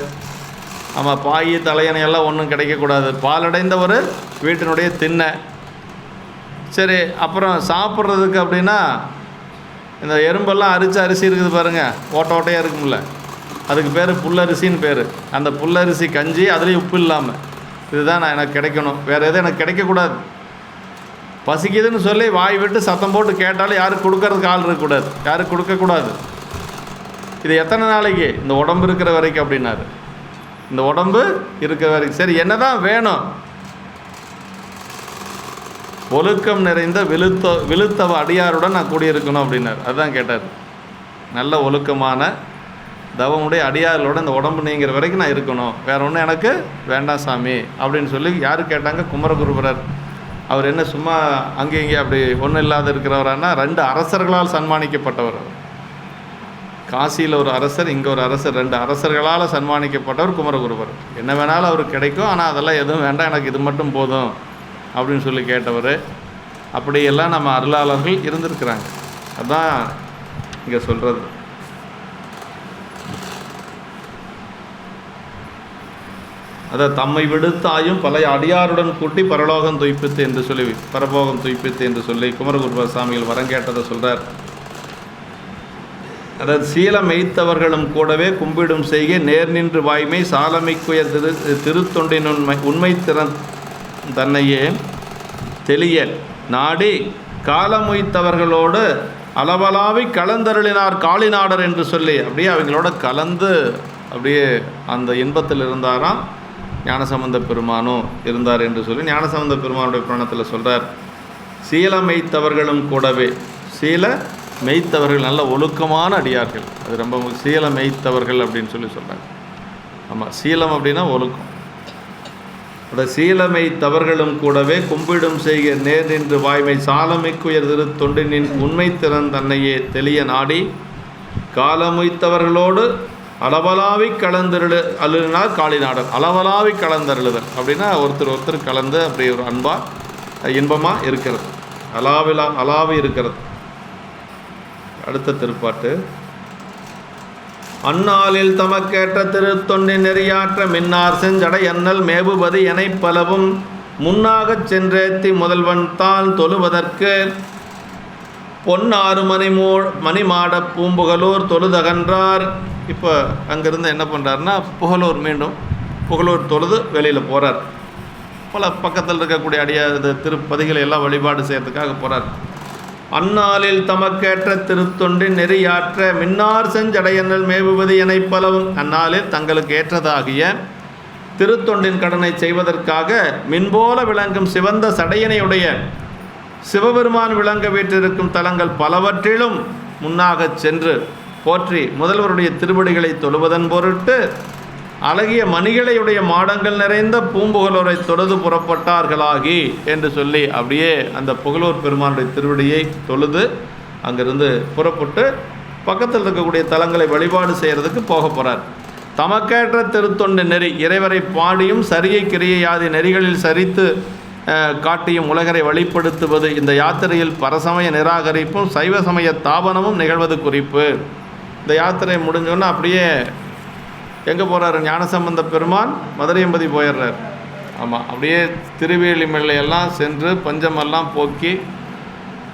ஆமாம், பாய் தலையணையெல்லாம் ஒன்றும் கிடைக்கக்கூடாது. பாலடைந்த ஒரு வீட்டினுடைய திண்ணை. சரி, அப்புறம் சாப்பிட்றதுக்கு அப்படின்னா இந்த எறும்பெல்லாம் அரிச்ச அரிசி இருக்குது பாருங்கள், ஓட்ட ஓட்டையாக இருக்கும்ல, அதுக்கு பேர் புல்லரிசின்னு பேர். அந்த புல்லரிசி கஞ்சி, அதுலேயும் உப்பு இல்லாமல், இதுதான் நான் எனக்கு கிடைக்கணும், வேறு எதுவும் எனக்கு கிடைக்கக்கூடாது. பசிக்குதுன்னு சொல்லி வாய் விட்டு சத்தம் போட்டு கேட்டாலும் யாருக்கு கொடுக்கறதுக்கு ஆள் இருக்கக்கூடாது, யாருக்கு கொடுக்கக்கூடாது. இது எத்தனை நாளைக்கு? இந்த உடம்பு இருக்கிற வரைக்கும் அப்படின்னாரு. இந்த உடம்பு இருக்கிற வரைக்கும். சரி, என்ன தான் வேணும்? ஒழுக்கம் நிறைந்த விழுத்தவ அடியாருடன் நான் கூடியிருக்கணும் அப்படின்னார். அதுதான் கேட்டார். நல்ல ஒழுக்கமான தவமுடைய அடியார்களோட இந்த உடம்பு நீங்கிற வரைக்கும் நான் இருக்கணும், வேறு ஒன்றும் எனக்கு வேண்டாம் சாமி அப்படின்னு சொல்லி யார் கேட்டாங்க? குமரகுருபரர். அவர் என்ன சும்மா அங்கே இங்கே அப்படி ஒன்றும் இல்லாத இருக்கிறவரானா, 2 அரசர்களால் சன்மானிக்கப்பட்டவர். காசியில் ஒரு அரசர், இங்கே ஒரு அரசர், 2 அரசர்களால் சன்மானிக்கப்பட்டவர் குமரகுருபரர். என்ன வேணாலும் அவருக்கு கிடைக்கும், ஆனால் அதெல்லாம் எதுவும் வேண்டாம், எனக்கு இது மட்டும் போதும் அப்படின்னு சொல்லி கேட்டவர். அப்படியெல்லாம் நம்ம அருளாளர்கள் இருந்திருக்கிறாங்க. அதுதான் இங்கே சொல்கிறது. அதை தம்மை விடுத்தாயும் பழைய அடியாருடன் கூட்டி பரலோகம் துய்ப்பித்து என்று சொல்லி, பரபோகம் துய்ப்பித்து என்று சொல்லி குமரகுருபர சாமிகள் வரம் கேட்டதை சொல்கிறார். அதாவது சீலம் மெய்த்தவர்களும் கூடவே கும்பிடும் செய்கை நேர் நின்று வாய்மை சாலமைக்குய திருத்தொண்டின் உண்மை திறன் தன்னையே தெளிய நாடி காலமுய்த்தவர்களோடு அளவலாவி கலந்தருளினார் காளிநாடர் என்று சொல்லி அப்படியே அவங்களோட கலந்து அப்படியே அந்த இன்பத்தில் இருந்தாராம். ஞானசம்பந்த பெருமானும் இருந்தார் என்று சொல்லி ஞானசம்பந்த பெருமானுடைய புராணத்தில் சொல்கிறார். சீல மெய்த்தவர்களும் கூடவே, சீல மெய்த்தவர்கள் நல்ல ஒழுக்கமான அடியார்கள், அது ரொம்ப சீல மெய்த்தவர்கள் அப்படின்னு சொல்லி சொல்கிறாங்க. ஆமாம், சீலம் அப்படின்னா ஒழுக்கம். அந்த சீலமைத்தவர்களும் கூடவே கும்பிடும் செய்க நேர் நின்று வாய்மை சாலமைக்குயர் திரு தொண்டினின் உண்மை திறன் தன்னையே தெளிய நாடி காலமுய்த்தவர்களோடு அளவலாவி அழுதினார் காளிநாடர். அளவலாவி கலந்தருளுதல் அப்படின்னா ஒருத்தர் கலந்து அப்படி ஒரு அன்பாக இன்பமாக இருக்கிறது, அலாவி இருக்கிறது. அடுத்த திருப்பாட்டு. அந்நாளில் தமக்கேற்ற திருத்தொண்டின் நெறியாற்ற மின்னார் செஞ்சடை அண்ணல் மேபுபதி எனை பலவும் முன்னாகச் சென்றேத்தி முதல்வன் தாள் தொழுவதற்கு பொன்னாறு மணிமாட பூம்புகலூர் தொழுதகன்றார். இப்போ அங்கேருந்து என்ன பண்ணுறாருன்னா புகழூர், மீண்டும் புகழூர் தொழுது வெளியில் போகிறார். பல பக்கத்தில் இருக்கக்கூடிய அடியாத திருப்பதிகளை எல்லாம் வழிபாடு செய்கிறதுக்காக போகிறார். அந்நாளில் தமக்கேற்ற திருத்தொண்டின் நெறியாற்ற மின்னார் செஞ்சடையனல் மேவுவது என பலவும், அந்நாளில் தங்களுக்கு ஏற்றதாகிய திருத்தொண்டின் கடனை செய்வதற்காக மின்போல விளங்கும் சிவந்த சடையனையுடைய சிவபெருமான் விளங்க வீற்றிருக்கும் தலங்கள் பலவற்றிலும் முன்னாகச் சென்று போற்றி முதல்வருடைய திருவடிகளை தொழுவதன் பொருட்டு அழகிய மணிகளையுடைய மாடங்கள் நிறைந்த பூம்புகலூரை தொழுது புறப்பட்டார்களாகி என்று சொல்லி அப்படியே அந்த புகழூர் பெருமானுடைய திருவடியை தொழுது அங்கிருந்து புறப்பட்டு பக்கத்தில் இருக்கக்கூடிய தலங்களை வழிபாடு செய்கிறதுக்கு போக போகிறார். தமக்கேற்ற திருத்தொண்டு நெறி, இறைவரை பாடியும் சரியை கிரியையாதி நெறிகளில் சரித்து காட்டியும் உலகரை வழிப்படுத்துவது இந்த யாத்திரையில் பரசமய நிராகரிப்பும் சைவ சமய தாபனமும் நிகழ்வது குறிப்பு. இந்த யாத்திரை முடிஞ்சோன்னா அப்படியே எங்கே போகிறாரு? ஞானசம்பந்த பெருமான் மதுரையம்பதி போயிடுறார். ஆமாம், அப்படியே திருவேலிமலை எல்லாம் சென்று பஞ்சமெல்லாம் போக்கி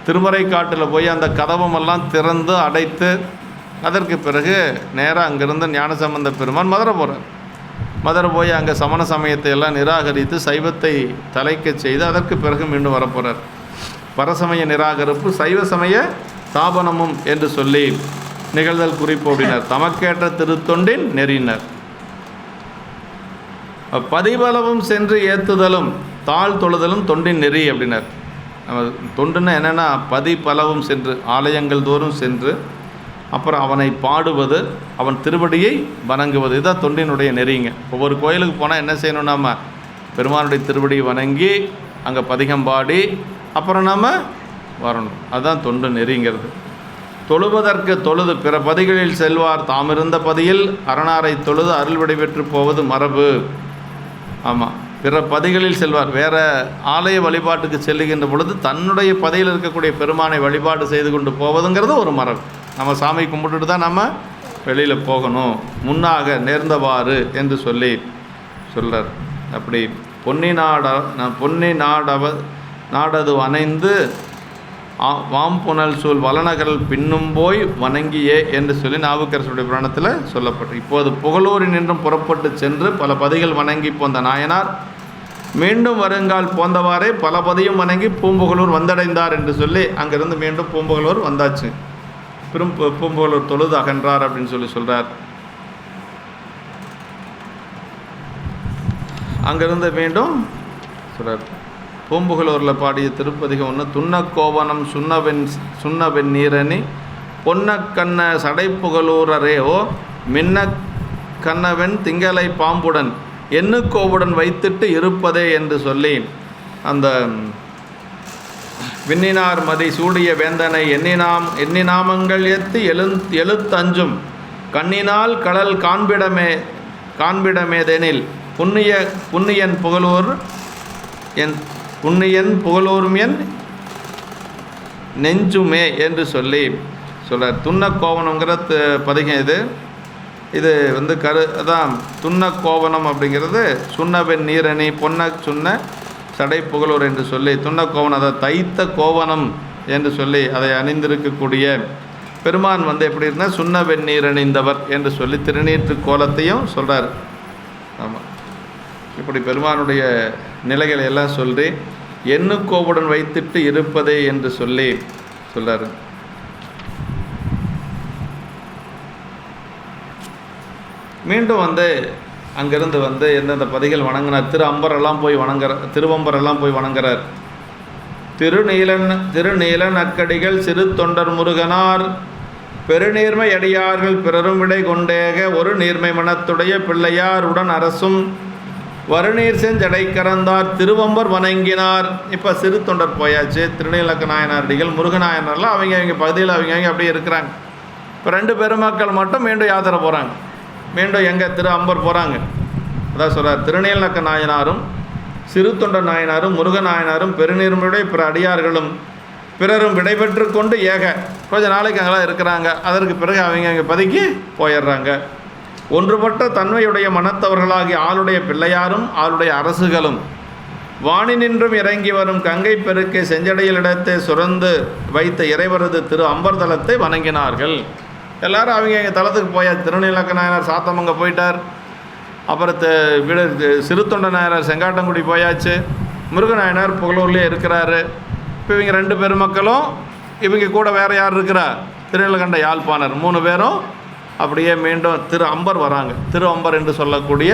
திருமறை காட்டில் போய் அந்த கதவமெல்லாம் திறந்து அடைத்து அதற்கு பிறகு நேராக அங்கேருந்து ஞானசம்பந்த பெருமான் மதுரை போகிறார். மதுரை போய் அங்கே சமண சமயத்தை எல்லாம் நிராகரித்து சைவத்தை தலைக்க செய்து அதற்கு பிறகு மீண்டும் வரப்போகிறார். பரசமய நிராகரிப்பு சைவ சமய ஸ்தாபனமும் என்று சொல்லி நிகழ்தல் குறிப்பு அப்படின்னார். தமக்கேற்ற திருத்தொண்டின் நெறியினர் பதிபலவும் சென்று ஏற்றுதலும் தாழ் தொழுதலும் தொண்டின் நெறி அப்படின்னார். நம்ம தொண்டுன்னா என்னென்னா பதிபலவும் சென்று ஆலயங்கள் தோறும் சென்று அப்புறம் அவனை பாடுவது, அவன் திருவடியை வணங்குவது, இதுதான் தொண்டினுடைய நெறிங்க. ஒவ்வொரு கோயிலுக்கு போனால் என்ன செய்யணும்? நாம் பெருமானுடைய திருவடியை வணங்கி அங்கே பதிகம் பாடி அப்புறம் நாம் வரணும். அதுதான் தொண்டு நெறிங்கிறது. தொழுவதற்கு தொழுது பிற பதிகளில் செல்வார் தாமிருந்த பதியில் அரணாரை தொழுது அருள் விடை பெற்று போவது மரபு. ஆமாம், பிற பதிகளில் செல்வார். வேறு ஆலய வழிபாட்டுக்கு செல்லுகின்ற பொழுது தன்னுடைய பதியில் இருக்கக்கூடிய பெருமானை வழிபாடு செய்து கொண்டு போவதுங்கிறது ஒரு மரபு. நம்ம சாமி கும்பிட்டுட்டு தான் நம்ம வெளியில் போகணும், முன்னாக நேர்ந்தவாறு என்று சொல்லி சொல்கிறார். அப்படி பொன்னி நாடது அணைந்து வாம்புணல் சூழ் வளநகரல் பின்னும் போய் வணங்கியே என்று சொல்லி நாவுக்கரசருடைய புராணத்தில் சொல்லப்பட்டு, இப்போது புகழூரில் நின்றும் புறப்பட்டு சென்று பல பதிகள் வணங்கி போந்த நாயனார் மீண்டும் வருங்கால் போந்தவாறே பல பதியும் வணங்கி பூம்புகலூர் வந்தடைந்தார் என்று சொல்லி அங்கிருந்து மீண்டும் பூம்புகலூர் வந்தாச்சு. பூம்புகலூர் தொழுது அகன்றார் அப்படின்னு சொல்லி சொல்கிறார். அங்கிருந்து மீண்டும் சொல்கிறார். பூம்புகலூரில் பாடிய திருப்பதிகம் ஒன்று, துன்னக்கோவனம் சுண்ணவெண் நீரணி பொன்னக்கண்ண சடைப்புகலூரரேஓ மின்ன கண்ணவெண் திங்களை பாம்புடன் எண்ணுக்கோவுடன் வைத்திட்டு இருப்பதே என்று சொல்லி அந்த விண்ணினார் மதி சூடிய வேந்தனை எண்ணினாமங்கள் ஏத்தி எழுத்தஞ்சும் கண்ணினால் கடல் காண்பிடமேதெனில் புண்ணியன் புகழூரும் என் நெஞ்சுமே என்று சொல்லி சொல்கிறார். துன்னக்கோவனங்கிற பதிகம் இது வந்து அதான் துன்னக்கோவனம் அப்படிங்கிறது சுண்ணவெண் நீரணி சுண்ண சடை புகழூர் என்று சொல்லி துன்னக்கோவனம், அதை தைத்த கோவனம் என்று சொல்லி அதை அணிந்திருக்கக்கூடிய பெருமான் வந்து எப்படி இருந்தால் சுண்ணவெண் நீர் அணிந்தவர் என்று சொல்லி திருநீற்று கோலத்தையும் சொல்கிறார். ஆமாம், இப்படி பெருமானுடைய நிலைகளை எல்லாம் சொல்லி எண்ணுக்கோவுடன் வைத்திட்டு இருப்பதே என்று சொல்லி சொல்கிறார். மீண்டும் வந்து அங்கேருந்து வந்து எந்தெந்த பதிகள் வணங்கினார், திருவம்பரெல்லாம் போய் வணங்குறார். திருநீலன் அக்கடிகள் சிறு தொண்டர் முருகனார் பெருநீர்மை அடியார்கள் பிறரும் விடை கொண்டேக ஒரு நீர்மை மனத்துடைய பிள்ளையார் உடன் அரசும் வருநீர் செஞ்சடை கறந்தார் திருவம்பர் வணங்கினார். இப்போ சிறு தொண்டர் போயாச்சு, திருநீலக்க நாயனாரடிகள் முருகநாயனார்லாம் அவங்க பகுதியில் அவங்க அப்படியே இருக்கிறாங்க. இப்போ 2 பெருமக்கள் மட்டும் மீண்டும் யாத்திரை போகிறாங்க. மீண்டும் எங்கே திரு அம்பர் போகிறாங்க. அதான் சொல்கிறார், திருநீலக்க நாயனாரும் சிறு தொண்டர் நாயனாரும் முருகநாயனாரும் பெருநீர்மையுடைய பிற அடியார்களும் பிறரும் விடைபெற்று கொண்டு கொஞ்ச நாளைக்கு அங்கெல்லாம் இருக்கிறாங்க. அதற்கு பிறகு அவங்க பதுக்கி போயிடுறாங்க. ஒன்றுபட்ட தன்மையுடைய மனத்தவர்களாகிய ஆளுடைய பிள்ளையாரும் ஆளுடைய அரசுகளும் வாணி நின்றும் இறங்கி வரும் கங்கை பெருக்கை செஞ்சடையிலிடத்தை சுரந்து வைத்த இறைவரது திரு அம்பர்தலத்தை வணங்கினார்கள். எல்லோரும் அவங்க தலத்துக்கு போயாச்சு. திருநீலக்க நாயனார் சாத்தமங்க போயிட்டார். அப்புறம் சிறு தொண்ட நாயனார் செங்காட்டங்குடி போயாச்சு. முருகநாயனார் புகழூர்லேயே இருக்கிறாரு. இப்போ இவங்க 2 பெருமக்களும் இவங்க கூட வேறு யார் இருக்கிறா, திருநீலகண்ட யாழ்ப்பாணர் 3 பேரும் அப்படியே மீண்டும் திரு அம்பர் வராங்க. திரு அம்பர் என்று சொல்லக்கூடிய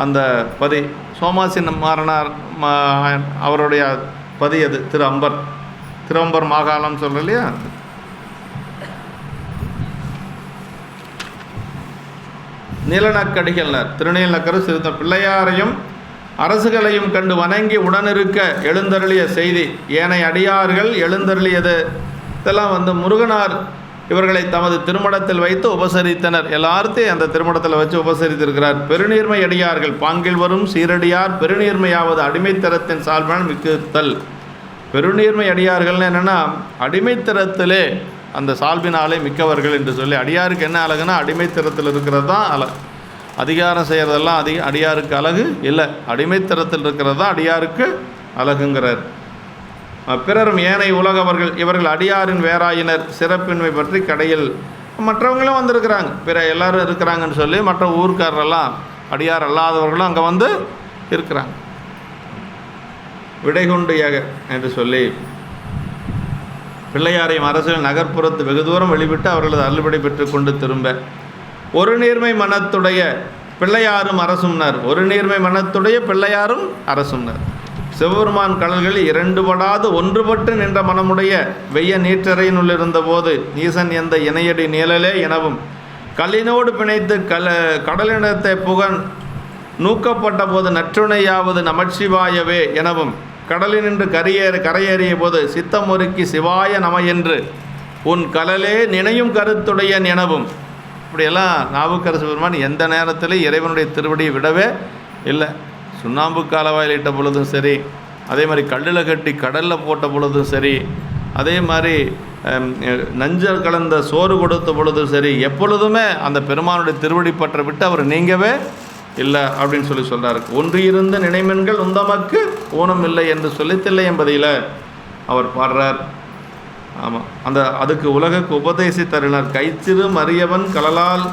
அந்த பதி சோமாசி மாறனார் அவருடைய பதி அது திரு அம்பர். திருவம்பர் மாகாணம் சொல்கிறோம் இல்லையா. நீலனக்கடிகள்னர் திருநீலக்கரு சிறுத்த பிள்ளையாரையும் அரசுகளையும் கண்டு வணங்கி உடனிருக்க எழுந்தருளிய செய்தி ஏனைய அடியார்கள் எழுந்தருளியது. இதெல்லாம் வந்து முருகனார் இவர்களை தமது திருமணத்தில் வைத்து உபசரித்தனர். எல்லார்த்தையும் அந்த திருமணத்தில் வச்சு உபசரித்திருக்கிறார். பெருநீர்மை அடியார்கள் பாங்கில் வரும் சீரடியார் பெருநீர்மையாவது அடிமைத்தரத்தின் சால்பால் மிக்குத்தல். பெருநீர்மை அடியார்கள்னு என்னென்னா அடிமைத்தரத்திலே அந்த சால்பினாலே மிக்கவர்கள் என்று சொல்லி. அடியாருக்கு என்ன அழகுனா அடிமைத்தரத்தில் இருக்கிறது தான் அழகு. அதிகாரம் செய்கிறதெல்லாம் அடியாருக்கு அழகு இல்லை, அடிமைத்தரத்தில் இருக்கிறது தான் அடியாருக்கு அழகுங்கிறார். பிறரும் ஏனைய உலகவர்கள் இவர்கள் அடியாரின் வேறாயினர் சிறப்பின்மை பற்றி கடையில் மற்றவங்களும் வந்திருக்கிறாங்க. பிற எல்லாரும் இருக்கிறாங்கன்னு சொல்லி மற்ற ஊர்க்காரரெல்லாம் அடியார் அல்லாதவர்களும் அங்கே வந்து இருக்கிறாங்க. விடை கொண்டு ஏக என்று சொல்லி பிள்ளையாரையும் அரசியல் நகர்ப்புறத்து வெகு தூரம் வெளிவிட்டு அவர்களது அருள்படை பெற்று கொண்டு திரும்ப ஒரு நீர்மை மனத்துடைய பிள்ளையாரும் அரசும்னர். ஒரு நீர்மை மனத்துடைய பிள்ளையாரும் அரசும்னர். சிவபெருமான் கடல்களில் 2 படாது ஒன்றுபட்டு நின்ற மனமுடைய வெய்ய நீற்றறையினுள் இருந்தபோது ஈசன் எந்த இணையடி நீழலே எனவும் கல்லினோடு பிணைத்து கடலினத்தை புகழ் நூக்கப்பட்ட போது நற்றுணையாவது நமச்சிவாயவே எனவும் கடலினின்று கரையேறிய போது சித்தமுறுக்கி சிவாய நம என்று உன் கடலே நினையும் கருத்துடையன் எனவும். இப்படியெல்லாம் நாவுக்கரசு பெருமான் எந்த நேரத்திலும் இறைவனுடைய திருவடியை விடவே இல்லை. சுண்ணாம்பு காலவாயில் இட்ட பொழுதும் சரி, அதே மாதிரி கல்லில் கட்டி கடலில் போட்ட பொழுதும் சரி, அதே மாதிரி நஞ்சள் கலந்த சோறு கொடுத்த பொழுதும் சரி, எப்பொழுதுமே அந்த பெருமானுடைய திருவடி பற்ற விட்டு அவர் நீங்கவே இல்லை அப்படின்னு சொல்கிறார். ஒன்று இருந்த நினைமென்கள் உந்தமக்கு ஊனம் இல்லை என்று சொல்லி தில்லை என்பதில் அவர் பாடுறார். ஆமாம், அதுக்கு உலகுக்கு உபதேசித்தருணர் கைச்சிறு மரியவன் கடலால்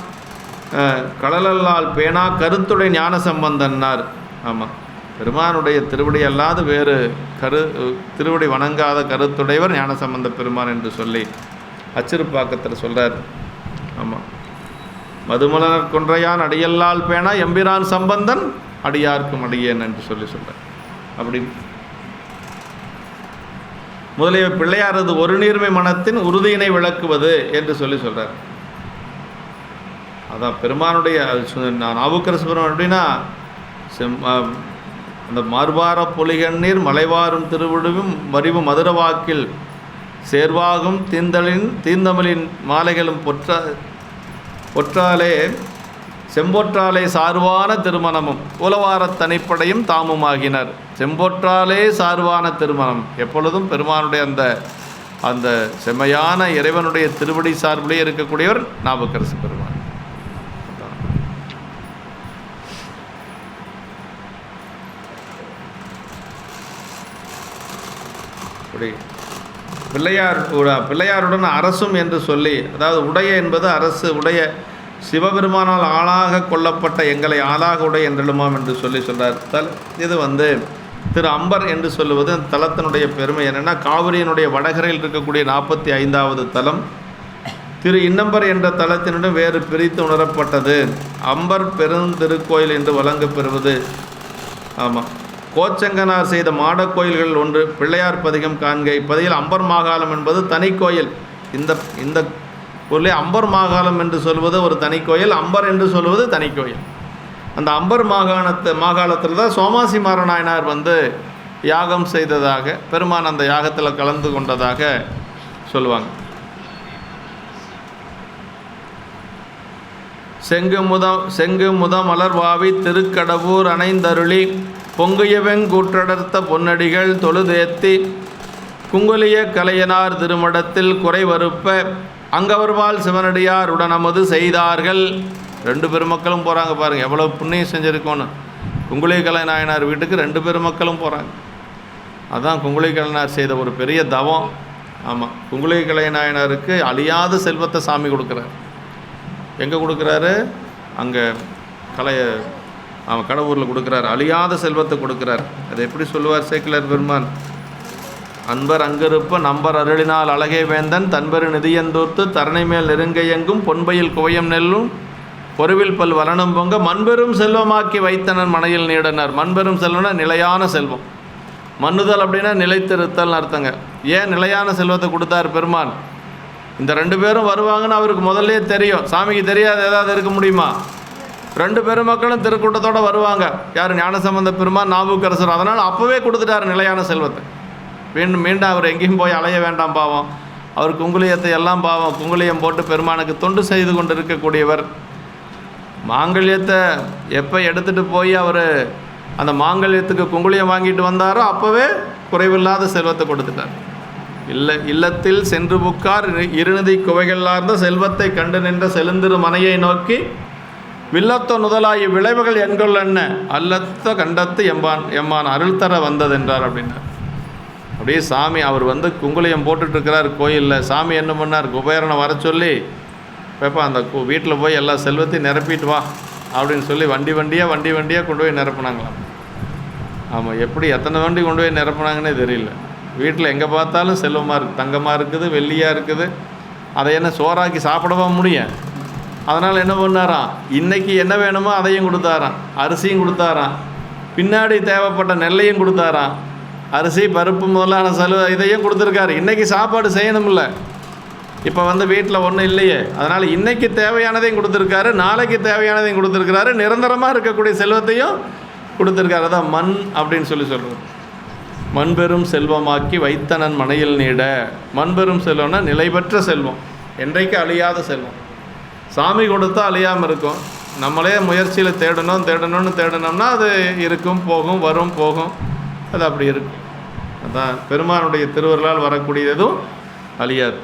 பேனா கருத்துடைய ஞான சம்பந்தன்னார். ஆமாம், பெருமானுடைய திருவடி அல்லாது வேறு திருவடி வணங்காத கருத்துடையவர் ஞானசம்பந்த பெருமான் என்று சொல்லி அச்சிறுப்பாக்கத்தில் சொல்கிறார். ஆமாம், மதுமலர் கொன்றையான் அடியல்லால் பேனா எம்பிரான் சம்பந்தன் அடியார்க்கும் அடியேன் என்று சொல்கிறார். அப்படி முதலிய பிள்ளையாரது ஒரு நீர்மை மனத்தின் உறுதியினை விளக்குவது என்று சொல்கிறார். அதான் பெருமானுடைய நாவுக்கரசு பெருமான் அப்படின்னா அந்த மார்பார பொலிகண்ணீர் மலைவாரும் திருவிடுவும் வரிவு மதுரவாக்கில் சேர்வாகும் தீந்தமிழின் மாலைகளும் பொற்றாலே செம்பொற்றாலே சார்வான திருமணமும் உலவாரத் தனிப்படையும் தாமுமாகினர். செம்பொற்றாலே சார்வான திருமணம், எப்பொழுதும் பெருமானுடைய அந்த செம்மையான இறைவனுடைய திருவடி சார்பிலே இருக்கக்கூடியவர் நாவுக்கரசு பெருமான். பிள்ளையாருடன் அரசும் என்று சொல்லி, அதாவது உடைய என்பது அரசு உடைய சிவபெருமானால் ஆளாக கொள்ளப்பட்ட எங்களை ஆளாக உடைய என்றெழுமாம் என்று சொல்கிறார். இது திரு அம்பர் என்று சொல்லுவது தலத்தினுடைய பெருமை என்னென்னா, காவிரியினுடைய வடகரையில் இருக்கக்கூடிய 45வது தலம் திரு இன்னம்பர் என்ற தலத்தினுடன் வேறு பிரித்து உணரப்பட்டது. அம்பர் பெருந்திருக்கோயில் என்று வழங்கப்பெறுவது. ஆமாம், கோச்சங்கனார் செய்த மாடக் கோயில்கள் ஒன்று பிள்ளையார் பதிகம் காண்க. இப்பதியில் அம்பர் மாகாளம் என்பது தனி கோயில். இந்த ஊரிலே அம்பர் மாகாளம் என்று சொல்வது ஒரு தனி கோயில், அம்பர் என்று சொல்வது தனி கோயில். அந்த அம்பர் மாகாளத்தில் தான் சோமாசி மாரநாயனார் யாகம் செய்ததாக, பெருமான் அந்த யாகத்தில் கலந்து கொண்டதாக சொல்லுவாங்க. செங்கு முத மலர்வாவி திருக்கடவூர் அணைந்தருளி பொங்குயவெங்கூற்றடர்த்த பொன்னடிகள் தொழுதேத்தி குங்குலிய கலையனார் திருமடத்தில் குறைவறுப்ப அங்கவர்வால் சிவனடியார் உடனமது செய்தார்கள். 2 பெருமக்களும் போகிறாங்க பாருங்கள், எவ்வளோ புண்ணியம் செஞ்சுருக்கோன்னு. குங்குலிய கலைநாயனார் வீட்டுக்கு 2 பெருமக்களும் போகிறாங்க. அதுதான் குங்குலிய கலைநாயனார் செய்த ஒரு பெரிய தவம். ஆமாம், குங்குலிய கலைநாயனாருக்கு அழியாத செல்வத்தை சாமி கொடுக்குறார். எங்கே கொடுக்குறாரு? அங்கே கடவுரில் கொடுக்குறார். அழியாத செல்வத்தை கொடுக்குறார். அதை எப்படி சொல்லுவார் சேக்கிழார் பெருமான்? அன்பர் அங்கிருப்ப நம்பர் அருளினால் அழகே வேந்தன் தன்பெரு நிதியந்தூர்த்து தரணை மேல் நெருங்கையெங்கும் பொன்பையில் குவையம் நெல்லும் பொருவில் பல் வளனும் பொங்க மண்பெரும் செல்வமாக்கி வைத்தனர் மனையில் நீடனர். மண்பெரும் செல்வம்னா நிலையான செல்வம். மண்ணுதல் அப்படின்னா நிலைத்திருத்தல்னு அர்த்தங்க. ஏன் நிலையான செல்வத்தை கொடுத்தார் பெருமான்? இந்த 2 பேரும் வருவாங்கன்னு அவருக்கு முதல்லே தெரியும். சாமிக்கு தெரியாது ஏதாவது இருக்க முடியுமா? 2 பெருமக்களும் திருக்கூட்டத்தோடு வருவாங்க. யார்? ஞானசம்பந்த பெருமான், நாவுக்கரசர். அதனால் அப்போவே கொடுத்துட்டார் நிலையான செல்வத்தை. மீண்டும் அவர் எங்கேயும் போய் அலைய வேண்டாம். பாவம், அவர் குங்குலியத்தை எல்லாம் குங்குலியம் போட்டு பெருமானுக்கு தொண்டு செய்து கொண்டு இருக்கக்கூடியவர். மாங்கல்யத்தை எப்போ எடுத்துகிட்டு போய் அவர் அந்த மாங்கல்யத்துக்கு குங்குலியம் வாங்கிட்டு வந்தாரோ அப்போவே குறைவில்லாத செல்வத்தை கொடுத்துட்டார். இல்லத்தில் சென்று புக்கார் இருநிதி குவைகளார்ந்த செல்வத்தை கண்டு நின்ற செலுந்திரு மனையை நோக்கி வில்லத்த நுதலாயி விளைவுகள் என்கொள் என்ன அல்லத்த கண்டத்து எம்மான் அருள் தர வந்ததென்றார் அப்படின்னார். அப்படியே சாமி அவர் குங்குலியம் போட்டுட்ருக்கிறார் கோயிலில். சாமி என்ன பண்ணார்? குபேரனை வர சொல்லி, பேப்பா அந்த வீட்டில் போய் எல்லா செல்வத்தையும் நிரப்பிட்டு வா அப்படின்னு சொல்லி வண்டி வண்டியாக கொண்டு போய் நிரப்புனாங்களாம். ஆமாம், எப்படி எத்தனை வண்டி கொண்டு போய் நிரப்புனாங்கன்னே தெரியல. வீட்டில் எங்கே பார்த்தாலும் செல்வமாக இருக்குது, தங்கமாக இருக்குது, வெள்ளியாக இருக்குது. அதை என்ன சோறாக்கி சாப்பிடவா முடியும்? அதனால் என்ன பண்ணாராம்? இன்றைக்கி என்ன வேணுமோ அதையும் கொடுத்தாராம். அரிசியும் கொடுத்தாராம், பின்னாடி தேவைப்பட்ட நெல்லையும் கொடுத்தாராம். அரிசி பருப்பு முதலான இதையும் கொடுத்துருக்காரு. இன்றைக்கி சாப்பாடு செய்யணும்ல. இப்போ வீட்டில் ஒன்றும் இல்லையே, அதனால் இன்றைக்கி தேவையானதையும் கொடுத்துருக்காரு, நாளைக்கு தேவையானதையும் கொடுத்துருக்காரு, நிரந்தரமாக இருக்கக்கூடிய செல்வத்தையும் கொடுத்துருக்காரு. அதான் மண் அப்படின்னு சொல்லுவோம். மண்பெரும் செல்வமாக்கி வைத்தனன் மனையில் நீட. மண்பெரும் செல்வம்னா நிலை பெற்ற செல்வம், என்றைக்கு அழியாத செல்வம். சாமி கொடுத்தா அழியாமல் இருக்கும், நம்மளே முயற்சியில் தேடணும்னு தேடணும்னா அது இருக்கும், போகும், வரும், போகும். அது அப்படி இருக்கும். அதான் பெருமானுடைய திருவருளால் வரக்கூடியதும் அழியாது.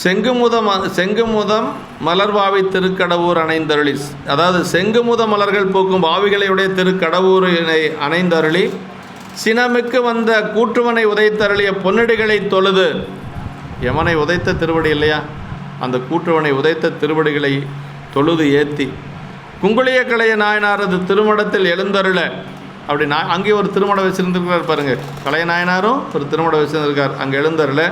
செங்குமுதம் மலர்வாவி திருக்கடவுர் அணைந்தருளி, அதாவது செங்குமுத மலர்கள் பூக்கும் வாவிகளையுடைய திருக்கடவுரினை அணைந்தருளி சினமிக்கு வந்த கூற்றுவனை உதைத்தருளிய பொன்னடிகளை தொழுது, யமனை உதைத்த திருவடி இல்லையா, அந்த கூற்றுவனை உதைத்த திருவடிகளை தொழுது ஏற்றி குங்குளிய கலைய நாயனாரது திருமடத்தில் எழுந்தருள, அப்படி அங்கே ஒரு திருமடம் வச்சுருந்துருக்கார் பாருங்கள். கலைய நாயனாரும் ஒரு திருமடம் வச்சுருந்துருக்கார். அங்கே எழுந்தருள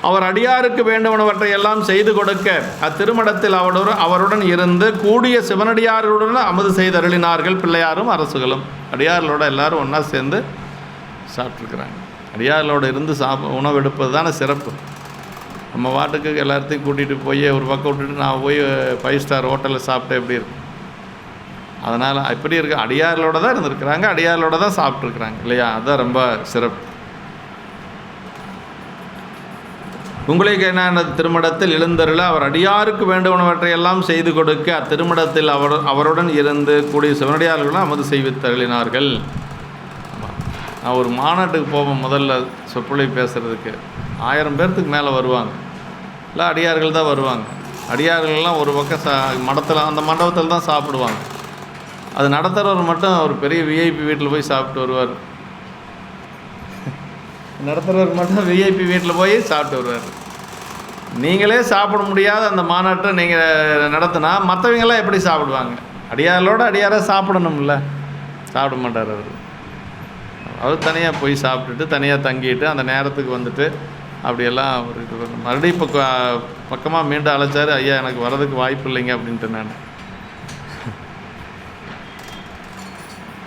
அவர் அடியாருக்கு வேண்டுவனவற்றை எல்லாம் செய்து கொடுக்க அத்திருமடத்தில் அவருடன் இருந்து கூடிய சிவனடியாருடன் அமுது செய்தருளினார்கள் பிள்ளையாரும் அரசுகளும். அடியார்களோட எல்லாரும் ஒன்றா சேர்ந்து சாப்பிட்ருக்குறாங்க. அடியார்களோடு இருந்து உணவு எடுப்பது தானே சிறப்பு. நம்ம வாட்டுக்கு எல்லாத்தையும் கூட்டிகிட்டு போய் ஒரு பக்கம் விட்டுட்டு நான் போய் 5 ஸ்டார் ஹோட்டலில் சாப்பிட்டேன் எப்படி இருக்கும். அதனால் இப்படி இருக்க அடியார்களோடு தான் இருந்திருக்கிறாங்க, அடியார்களோடு தான் சாப்பிட்ருக்குறாங்க இல்லையா. அதுதான் ரொம்ப சிறப்பு. உங்களுக்கு என்ன திருமடத்தில் எழுந்தருள அவர் அடியாருக்கு வேண்டுவனவற்றை எல்லாம் செய்து கொடுக்க அத்திருமடத்தில் அவருடன் இருந்து கூடிய சிவனடியார்களும் அமது செய்வித்தருளினார்கள். நான் ஒரு மாநாட்டுக்கு போவேன், முதல்ல சொற்பொழிவு பேசுகிறதுக்கு 1000 பேர்த்துக்கு மேலே வருவாங்க. இல்லை அடியார்கள் தான் வருவாங்க. அடியார்கள்லாம் ஒரு பக்கம் மடத்தில் அந்த மண்டபத்தில் தான் சாப்பிடுவாங்க. அது நடத்துகிறவர் மட்டும் ஒரு பெரிய விஐபி வீட்டில் போய் சாப்பிட்டு வருவார். நடத்துகிறவர் மட்டும் விஐபி வீட்டில் போய் சாப்பிட்டு வருவார். நீங்களே சாப்பிட முடியாத அந்த மாநாட்டை நீங்கள் நடத்தினா மற்றவங்களாம் எப்படி சாப்பிடுவாங்க? அடியாரோட அடியாராக சாப்பிடணும்ல, சாப்பிட மாட்டார் அவர். அவர் தனியாக போய் சாப்பிட்டுட்டு தனியாக தங்கிட்டு அந்த நேரத்துக்கு வந்துட்டு அப்படியெல்லாம் ஒரு மறுபடியும் இப்போ பக்கமாக மீண்டும் அழைச்சார். ஐயா எனக்கு வரதுக்கு வாய்ப்பு இல்லைங்க அப்படின்ட்டு நான்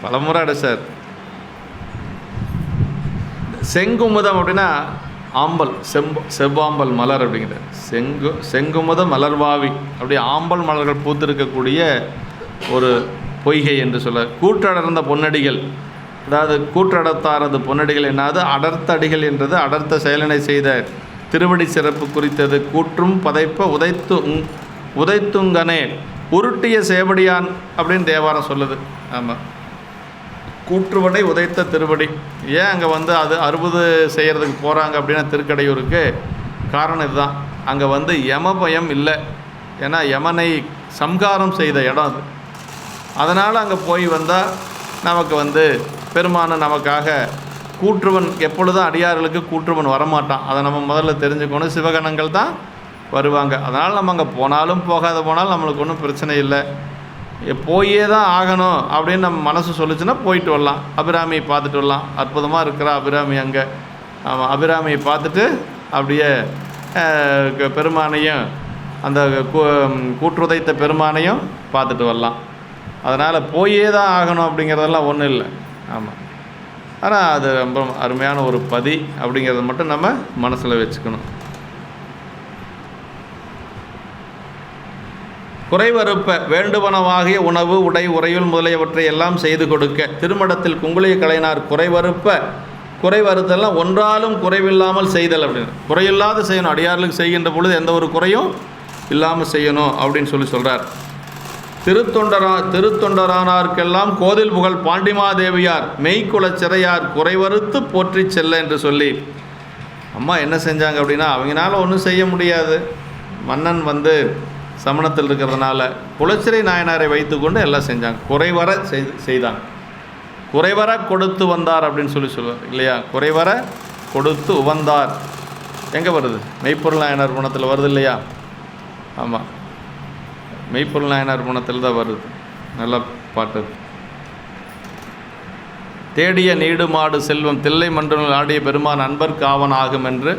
பலமுறை அடைச்சார். செங்குமுதம் அப்படின்னா ஆம்பல், செவ்வாம்பல் மலர் அப்படிங்கிற செங்குமுத மலர்வாவி, அப்படி ஆம்பல் மலர்கள் பூத்திருக்கக்கூடிய ஒரு பொய்கை என்று சொல்ல. கூற்றடர்ந்த பொன்னடிகள், அதாவது கூற்றடத்தாரது பொன்னடிகள் என்னாது அடர்த்தடிகள் என்றது அடர்த்த செயலனை செய்த திருவடி சிறப்பு குறித்தது. கூற்றும் பதைப்ப உதைத்துங்கனே உருட்டிய சேவடியான் அப்படின்னு தேவாரம் சொல்லுது. ஆமாம், கூற்றுவடை உதைத்த திருவடி. ஏன் அங்கே வந்து அது 60 செய்கிறதுக்கு போகிறாங்க அப்படின்னா திருக்கடையூருக்கு காரணம் இதுதான். அங்கே வந்து யம பயம் இல்லை, ஏன்னா யமனை சம்காரம் செய்த இடம் அது. அதனால் அங்கே போய் வந்தால் நமக்கு வந்து பெருமான நமக்காக கூற்றுவன், எப்பொழுதும் அடியார்களுக்கு கூற்றுவன் வரமாட்டான். அதை நம்ம முதல்ல தெரிஞ்சுக்கணும். சிவகணங்கள் தான் வருவாங்க. அதனால் நம்ம அங்கே போனாலும் போகாத போனாலும் நம்மளுக்கு ஒன்றும் பிரச்சனை இல்லை. போயே தான் ஆகணும் அப்படின்னு நம்ம மனசு சொல்லிச்சுன்னா போயிட்டு வரலாம். அபிராமியை பார்த்துட்டு வரலாம். அற்புதமாக இருக்கிற அபிராமி அங்கே. ஆமாம், அபிராமியை பார்த்துட்டு அப்படியே பெருமானையும் அந்த கூற்றுதைத்த பெருமானையும் பார்த்துட்டு வரலாம். அதனால் போயே தான் ஆகணும் அப்படிங்கிறதெல்லாம் ஒன்றும் இல்லை. ஆமாம், ஆனால் அது ரொம்ப அருமையான ஒரு பதி அப்படிங்கிறத மட்டும் நம்ம மனசில் வச்சுக்கணும். குறைவறுப்ப வேண்டுவனவாகிய உணவு உடை உறையுள் முதலியவற்றை எல்லாம் செய்து கொடுக்க திருமடத்தில் குங்குளிய கலைஞர் குறைவறுத்தெல்லாம் ஒன்றாலும் குறைவில்லாமல் செய்தல் அப்படின்னு. குறையில்லாத செய்யணும். அடியார்களுக்கு செய்கின்ற பொழுது எந்த ஒரு குறையும் இல்லாமல் செய்யணும் அப்படின்னு சொல்கிறார். திருத்தொண்டரானார்க்கெல்லாம் கோதில் புகழ் பாண்டிமாதேவியார் மெய்க்குலச் சிறையார் குறைவறுத்து போற்றி செல்ல என்று சொல்லி அம்மா என்ன செஞ்சாங்க அப்படின்னா, அவங்களால ஒன்றும் செய்ய முடியாது. மன்னன் வந்து சமணத்தில் இருக்கிறதுனால குலச்சிறை நாயனாரை வைத்து கொண்டு எல்லாம் செஞ்சாங்க. குறைவர செய்தாங்க. குறைவர கொடுத்து வந்தார் அப்படின்னு சொல்லுவார் இல்லையா. குறைவர கொடுத்து உவந்தார் எங்கே வருது? மெய்ப்பொருள் நாயனார் புணத்தில் வருது இல்லையா. ஆமாம், மெய்ப்பொருள் நாயனார் புணத்தில் தான் வருது. நல்ல பாட்டு. தேடிய நீடு மாடு செல்வம் தில்லை மன்றுள் ஆடிய பெருமான் அன்பர் காவன் ஆகும் என்று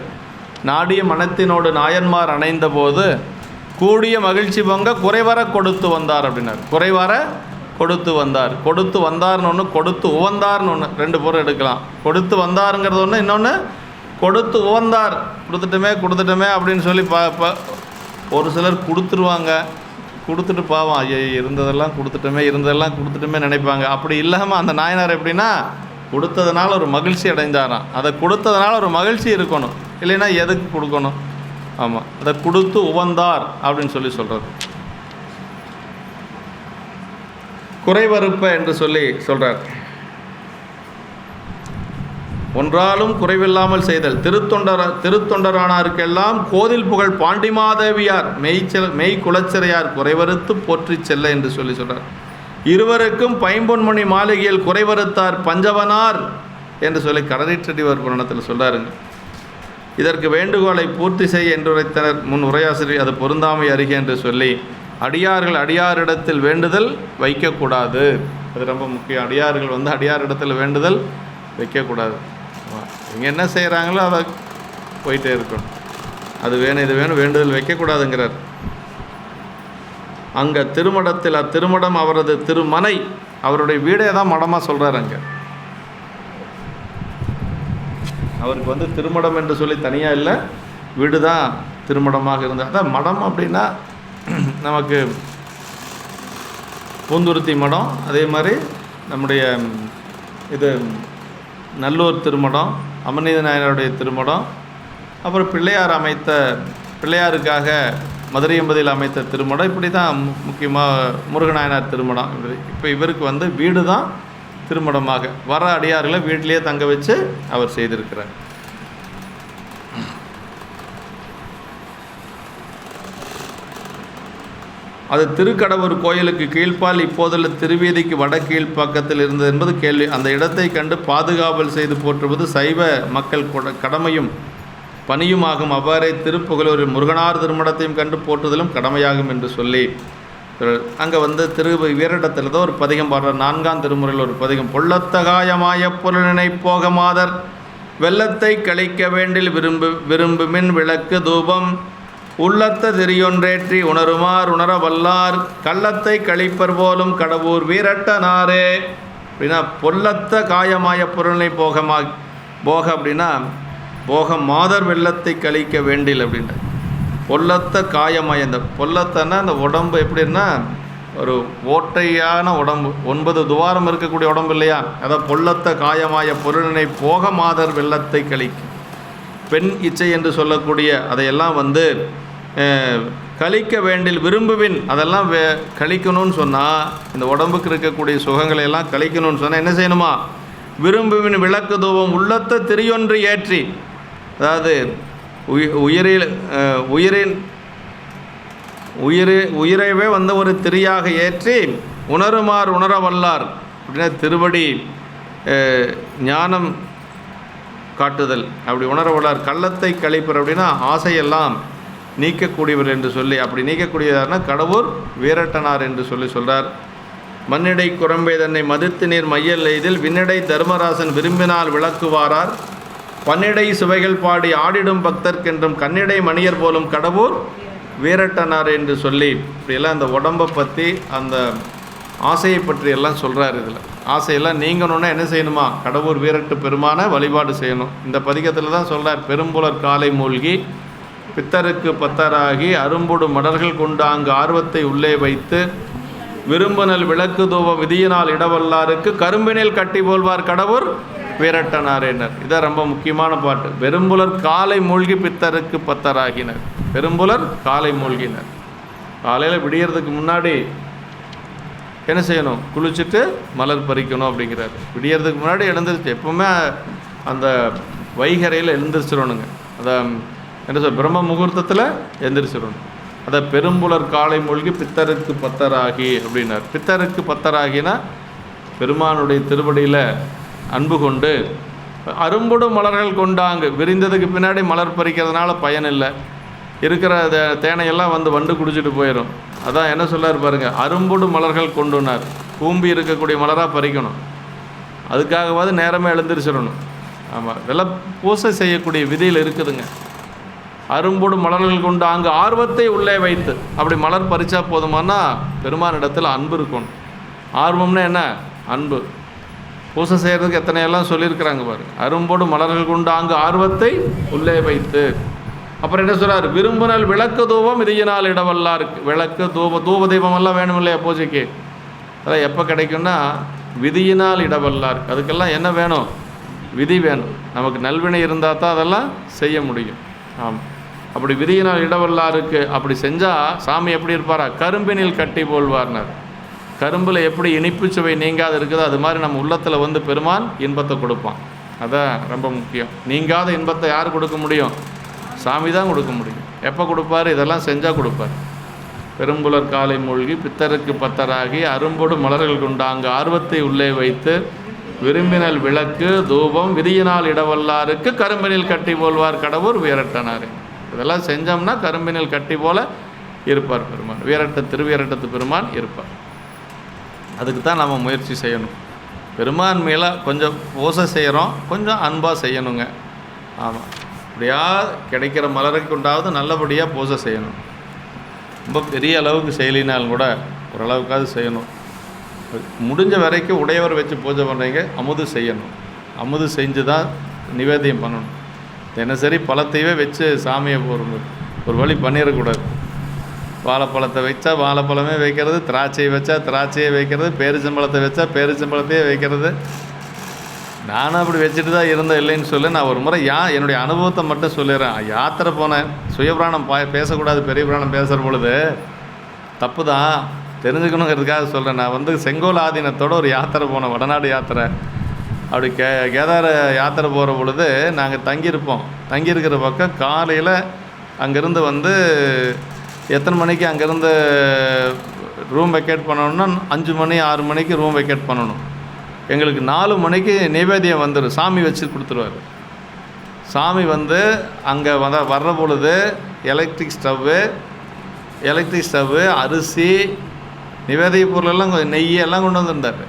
நாடிய மனத்தினோடு நாயன்மார் அணைந்த போது கூடிய மகிழ்ச்சி பொங்க குறைவர கொடுத்து வந்தார் அப்படின்னார். குறைவர கொடுத்து வந்தார். கொடுத்து வந்தார்னு ஒன்று, கொடுத்து உவந்தார்னு ஒன்று, 2 பொருள் எடுக்கலாம். கொடுத்து வந்தாருங்கிறது ஒன்று, இன்னொன்று கொடுத்து உவந்தார். கொடுத்துட்டோமே அப்படின்னு சொல்லி ஒரு சிலர் கொடுத்துருவாங்க. கொடுத்துட்டு பாவம் ஐயோ இருந்ததெல்லாம் கொடுத்துட்டோமே நினைப்பாங்க. அப்படி இல்லாமல் அந்த நாயனார் எப்படின்னா கொடுத்ததுனால ஒரு மகிழ்ச்சி அடைஞ்சாராம். அதை கொடுத்ததுனால ஒரு மகிழ்ச்சி இருக்கணும். இல்லைன்னா எதுக்கு கொடுக்கணும்? ஆமாம், அதை கொடுத்து உவந்தார் அப்படின்னு சொல்லி சொல்கிறது. குறைவறுப்ப என்று சொல்லி சொல்கிறார். ஒன்றாலும் குறைவில்லாமல் செய்தல். திருத்தொண்டரானாருக்கெல்லாம் கோதில் புகழ் பாண்டிமாதேவியார் மெய் குலச்சிறையார் குறைவறுத்து போற்றி செல்ல என்று சொல்லி சொல்கிறார். இருவருக்கும் பைம்பொன்மணி மாளிகையில் குறைவறுத்தார் பஞ்சவனார் என்று சொல்லி கடலிற்றடிவர் புராணத்தில் சொல்கிறாருங்க. இதற்கு வேண்டுகோளை பூர்த்தி செய்ய என்று உரைத்தனர் முன் உரையாசிரியர். அது பொருந்தாமை அறிக என்று சொல்லி அடியார்கள் அடியாரிடத்தில் வேண்டுதல் வைக்கக்கூடாது. அது ரொம்ப முக்கியம். அடியார்கள் அடியாரிடத்தில் வேண்டுதல் வைக்கக்கூடாது. இங்கே என்ன செய்கிறாங்களோ அதை போயிட்டே இருக்கணும். அது வேணும் இது வேணும் வேண்டுதல் வைக்கக்கூடாதுங்கிறார். அங்கே திருமடத்தில் அத்திருமடம் அவரது திருமனை, அவருடைய வீடே தான் மடமாக சொல்கிறார். அங்கே அவருக்கு திருமடம் என்று சொல்லி தனியாக இல்லை, வீடு தான் திருமடமாக இருந்தார். அதான் மடம் அப்படின்னா நமக்கு பூந்துருத்தி மடம், அதே மாதிரி நம்முடைய இது நல்லூர் திருமடம், அமர்நீத நாயனாருடைய திருமடம், அப்புறம் பிள்ளையாருக்காக மதுரை எம்பதியில் அமைத்த திருமடம், இப்படி தான் முக்கியமாக முருகநாயனார் திருமடம். இப்போ இவருக்கு வீடு தான் திருமடமாக வர அடியார்களை வீட்டிலேயே தங்க வச்சு அவர் செய்திருக்கிறார். அது திருக்கடவுர் கோயிலுக்கு கீழ்ப்பால் இப்போதுள்ள திருவீதிக்கு வட கீழ்ப்பக்கத்தில் இருந்தது என்பது கேள்வி. அந்த இடத்தை கண்டு பாதுகாவல் செய்து போற்றுவது சைவ மக்கள் கடமையும் பணியுமாகும். அவ்வாறே திருப்புகலூரில் முருகனார் திருமணத்தையும் கண்டு போற்றுதலும் கடமையாகும் என்று சொல்லி அங்கே வீரடத்தில் தான் ஒரு பதிகம் பாடுறார். 4ஆம் திருமுறையில் ஒரு பதிகம். பொள்ளத்தகாயமாய பொருளினை போக மாதர் வெள்ளத்தை கழிக்க வேண்டில் விரும்புமின் விளக்கு தூபம் உள்ளத்த திரியொன்றேற்றி உணருமார் உணர வல்லார் கள்ளத்தை கழிப்பர் போலும் கடவுர் வீரட்டனாரே அப்படின்னா, பொல்லத்த காயமாய பொருளினை போக அப்படின்னா போக மாதர் வெள்ளத்தை கழிக்க வேண்டில் அப்படின்ற பொல்லத்த காயமாய. இந்த பொல்லத்தன்னா அந்த உடம்பு எப்படின்னா ஒரு ஓட்டையான உடம்பு, 9 துவாரம் இருக்கக்கூடிய உடம்பு இல்லையா, அதான் பொல்லத்த காயமாய பொருளினை போக மாதர் வெள்ளத்தை கழிக்கும். பெண் இச்சை என்று சொல்லக்கூடிய அதையெல்லாம் கழிக்க வேண்டில் விரும்புவின், அதெல்லாம் கழிக்கணும்னு சொன்னால், இந்த உடம்புக்கு இருக்கக்கூடிய சுகங்களை எல்லாம் கழிக்கணும்னு சொன்னால் என்ன செய்யணுமா? விரும்புவின் விளக்கு தூபம் உள்ளத்த திரியொன்று ஏற்றி, அதாவது உயிரைவே ஒரு திரியாக ஏற்றி உணருமார் உணர வல்லார் அப்படின்னா திருவடி ஞானம் காட்டுதல், அப்படி உணர வல்லார் கள்ளத்தை கழிப்பர் அப்படின்னா ஆசையெல்லாம் நீக்கக்கூடியவர் என்று சொல்லி, அப்படி நீக்கக்கூடியதார்னா கடவுர் வீரட்டனார் என்று சொல்லி சொல்கிறார். மண்ணிடை குரம்பை தன்னை மதித்து நீர் மையல் எய்தில் விண்ணிடை தர்மராசன் விரும்பினால் விளக்குவாரார் பன்னிடை சுவைகள் பாடி ஆடிடும் பக்தர்க்கென்றும் கண்ணிடை மணியர் போலும் கடவுர் வீரட்டனார் என்று சொல்லி இப்படியெல்லாம் அந்த உடம்பை பற்றி அந்த ஆசையை பற்றி எல்லாம் சொல்கிறார். இதில் ஆசையெல்லாம் நீங்கணுன்னா என்ன செய்யணுமா? கடவுர் வீரட்டு பெருமான வழிபாடு செய்யணும். இந்த பதிகத்தில் தான் சொல்கிறார். பெரும்புலர் காலை மூழ்கி பித்தருக்கு பத்தராகி அரும்புடு மடர்கள் கொண்டு அங்கு ஆர்வத்தை உள்ளே வைத்து விரும்புனல் விளக்கு தூவ விதியினால் இடவல்லாருக்கு கரும்பினில் கட்டி போல்வார் கடவுர் வீரட்டனாரேனர். இதான் ரொம்ப முக்கியமான பாட்டு. பெரும்புலர் காலை மூழ்கி பித்தருக்கு பத்தராகினர். பெரும்புலர் காலை மூழ்கினர். காலையில் விடியறதுக்கு முன்னாடி என்ன செய்யணும்? குளிச்சுட்டு மலர் பறிக்கணும் அப்படிங்கிறார். விடியறதுக்கு முன்னாடி எழுந்திருச்சு எப்பவுமே அந்த வைகரையில் எழுந்திரிச்சிடணுங்க. அதை என்ன சொல் பிரம்ம முகூர்த்தத்தில் எழுந்திரிச்சிடணும். அதை பெரும்புலர் காலை மூழ்கி பித்தருக்கு பத்தராகி அப்படின்னார். பித்தருக்கு பத்தராகினா பெருமானுடைய திருவடியில் அன்பு கொண்டு அரும்புடு மலர்கள் கொண்டாங்க. விரிந்ததுக்கு பின்னாடி மலர் பறிக்கிறதுனால பயன் இல்லை. இருக்கிற தேனையெல்லாம் வண்டு குடிச்சிட்டு போயிடும். அதான் என்ன சொல்லார் பாருங்க, அரும்புடு மலர்கள் கொண்டுனார். கூம்பி இருக்கக்கூடிய மலராக பறிக்கணும். அதுக்காகவாது நேரமே எழுந்திரிச்சிடணும். ஆமாம், இதெல்லாம் பூசை செய்யக்கூடிய விதியில் இருக்குதுங்க. அரும்புடு மலர்கள் கொண்டு அங்கு ஆர்வத்தை உள்ளே வைத்து, அப்படி மலர் பறித்தா போதுமானா பெருமானிடத்தில் அன்பு இருக்கணும். ஆர்வம்னா என்ன? அன்பு. பூசை செய்கிறதுக்கு எத்தனையெல்லாம் சொல்லியிருக்கிறாங்க பாரு. அரும்போடு மலர்கள் கொண்டு அங்கு ஆர்வத்தை உள்ளே வைத்து. அப்புறம் என்ன சொல்கிறார்? விரும்புனல் விளக்கு தூபம் இதையினால் இடவல்லாருக்கு. விளக்கு தூப தீபமெல்லாம் வேணும் இல்லையா பூஜைக்கு? அதெல்லாம் எப்போ கிடைக்கும்னா விதியினால் இடவல்லாருக்கு. அதுக்கெல்லாம் என்ன வேணும்? விதி வேணும். நமக்கு நல்வினை இருந்தால் தான் அதெல்லாம் செய்ய முடியும். ஆமாம். அப்படி விதியினால் இடவல்லாருக்கு அப்படி செஞ்சால் சாமி எப்படி இருப்பாரா? கரும்பினில் கட்டி போல்வார்னார். கரும்பில் எப்படி இனிப்பு சுவை நீங்காது இருக்குதோ அது மாதிரி நம்ம உள்ளத்தில் வந்து பெருமான் இன்பத்தை கொடுப்பான். அதான் ரொம்ப முக்கியம். நீங்காத இன்பத்தை யார் கொடுக்க முடியும்? சாமி தான் கொடுக்க முடியும். எப்போ கொடுப்பார்? இதெல்லாம் செஞ்சால் கொடுப்பார். பெரும்புலர் காலை மூழ்கி பித்தருக்கு பத்தராகி அரும்பொடு மலர்கள் கொண்டாங்க ஆர்வத்தை உள்ளே வைத்து விரும்பினல் விளக்கு தூபம் விதியினால் இடவல்லாருக்கு கரும்பினில் கட்டி போல்வார் கடவுர் வீரட்டனார். இதெல்லாம் செஞ்சோம்னா கரும்பினில் கட்டி போல இருப்பார் பெருமான். திருவீரட்டத்து பெருமான் இருப்பார். அதுக்கு தான் நம்ம முயற்சி செய்யணும். பெருமான் மேலே கொஞ்சம் பூசை செய்கிறோம், கொஞ்சம் அன்பாக செய்யணுங்க. ஆமாம், அப்படியா கிடைக்கிற மலருக்கு உண்டாவது நல்லபடியாக பூசை செய்யணும். ரொம்ப பெரிய அளவுக்கு செய்யலினாலும் கூட ஓரளவுக்காவது செய்யணும். முடிஞ்ச வரைக்கும் உடையவர் வச்சு பூஜை பண்ணுறீங்க, அமுது செய்யணும். அமுது செஞ்சு தான் நிவேதியம் பண்ணணும். தினசரி பழத்தையே வச்சு சாமியை ஒரு வழி பண்ணிடக்கூடாது. வாழைப்பழத்தை வச்சா வாழைப்பழமே வைக்கிறது, திராட்சையை வச்சா திராட்சையை வைக்கிறது, பேரிச்சம்பழத்தை வச்சா பேரிச்சம்பழத்தையே வைக்கிறது. நானும் அப்படி வச்சுட்டு தான் இருந்தேன், இல்லைன்னு சொல்லி நான் ஒரு முறை என்னுடைய அனுபவத்தை மட்டும் சொல்லிடுறேன். யாத்திரை போனேன், சுயபிராணம் பேசக்கூடாது, பெரிய புராணம் பேசுகிற பொழுது தப்பு தான், தெரிஞ்சுக்கணுங்கிறதுக்காக சொல்கிறேன். நான் செங்கோல் ஆதீனத்தோடு ஒரு யாத்திரை போனேன், வடநாடு யாத்திரை. அப்படி கேதார யாத்திரை போகிற பொழுது நாங்கள் தங்கியிருக்கிற பக்கம் காலையில் அங்கேருந்து எத்தனை மணிக்கு அங்கேருந்து ரூம் வெக்கேட் பண்ணணும்னா 5 மணி 6 மணிக்கு ரூம் வெக்கேட் பண்ணணும். எங்களுக்கு 4 மணிக்கு நைவேத்தியம் வந்துடும், சாமி வச்சு கொடுத்துருவார். சாமி அங்கே வர்ற பொழுது எலக்ட்ரிக் ஸ்டவ்வு அரிசி நிவேதிய பொருளெல்லாம் நெய் எல்லாம் கொண்டு வந்திருந்தார்.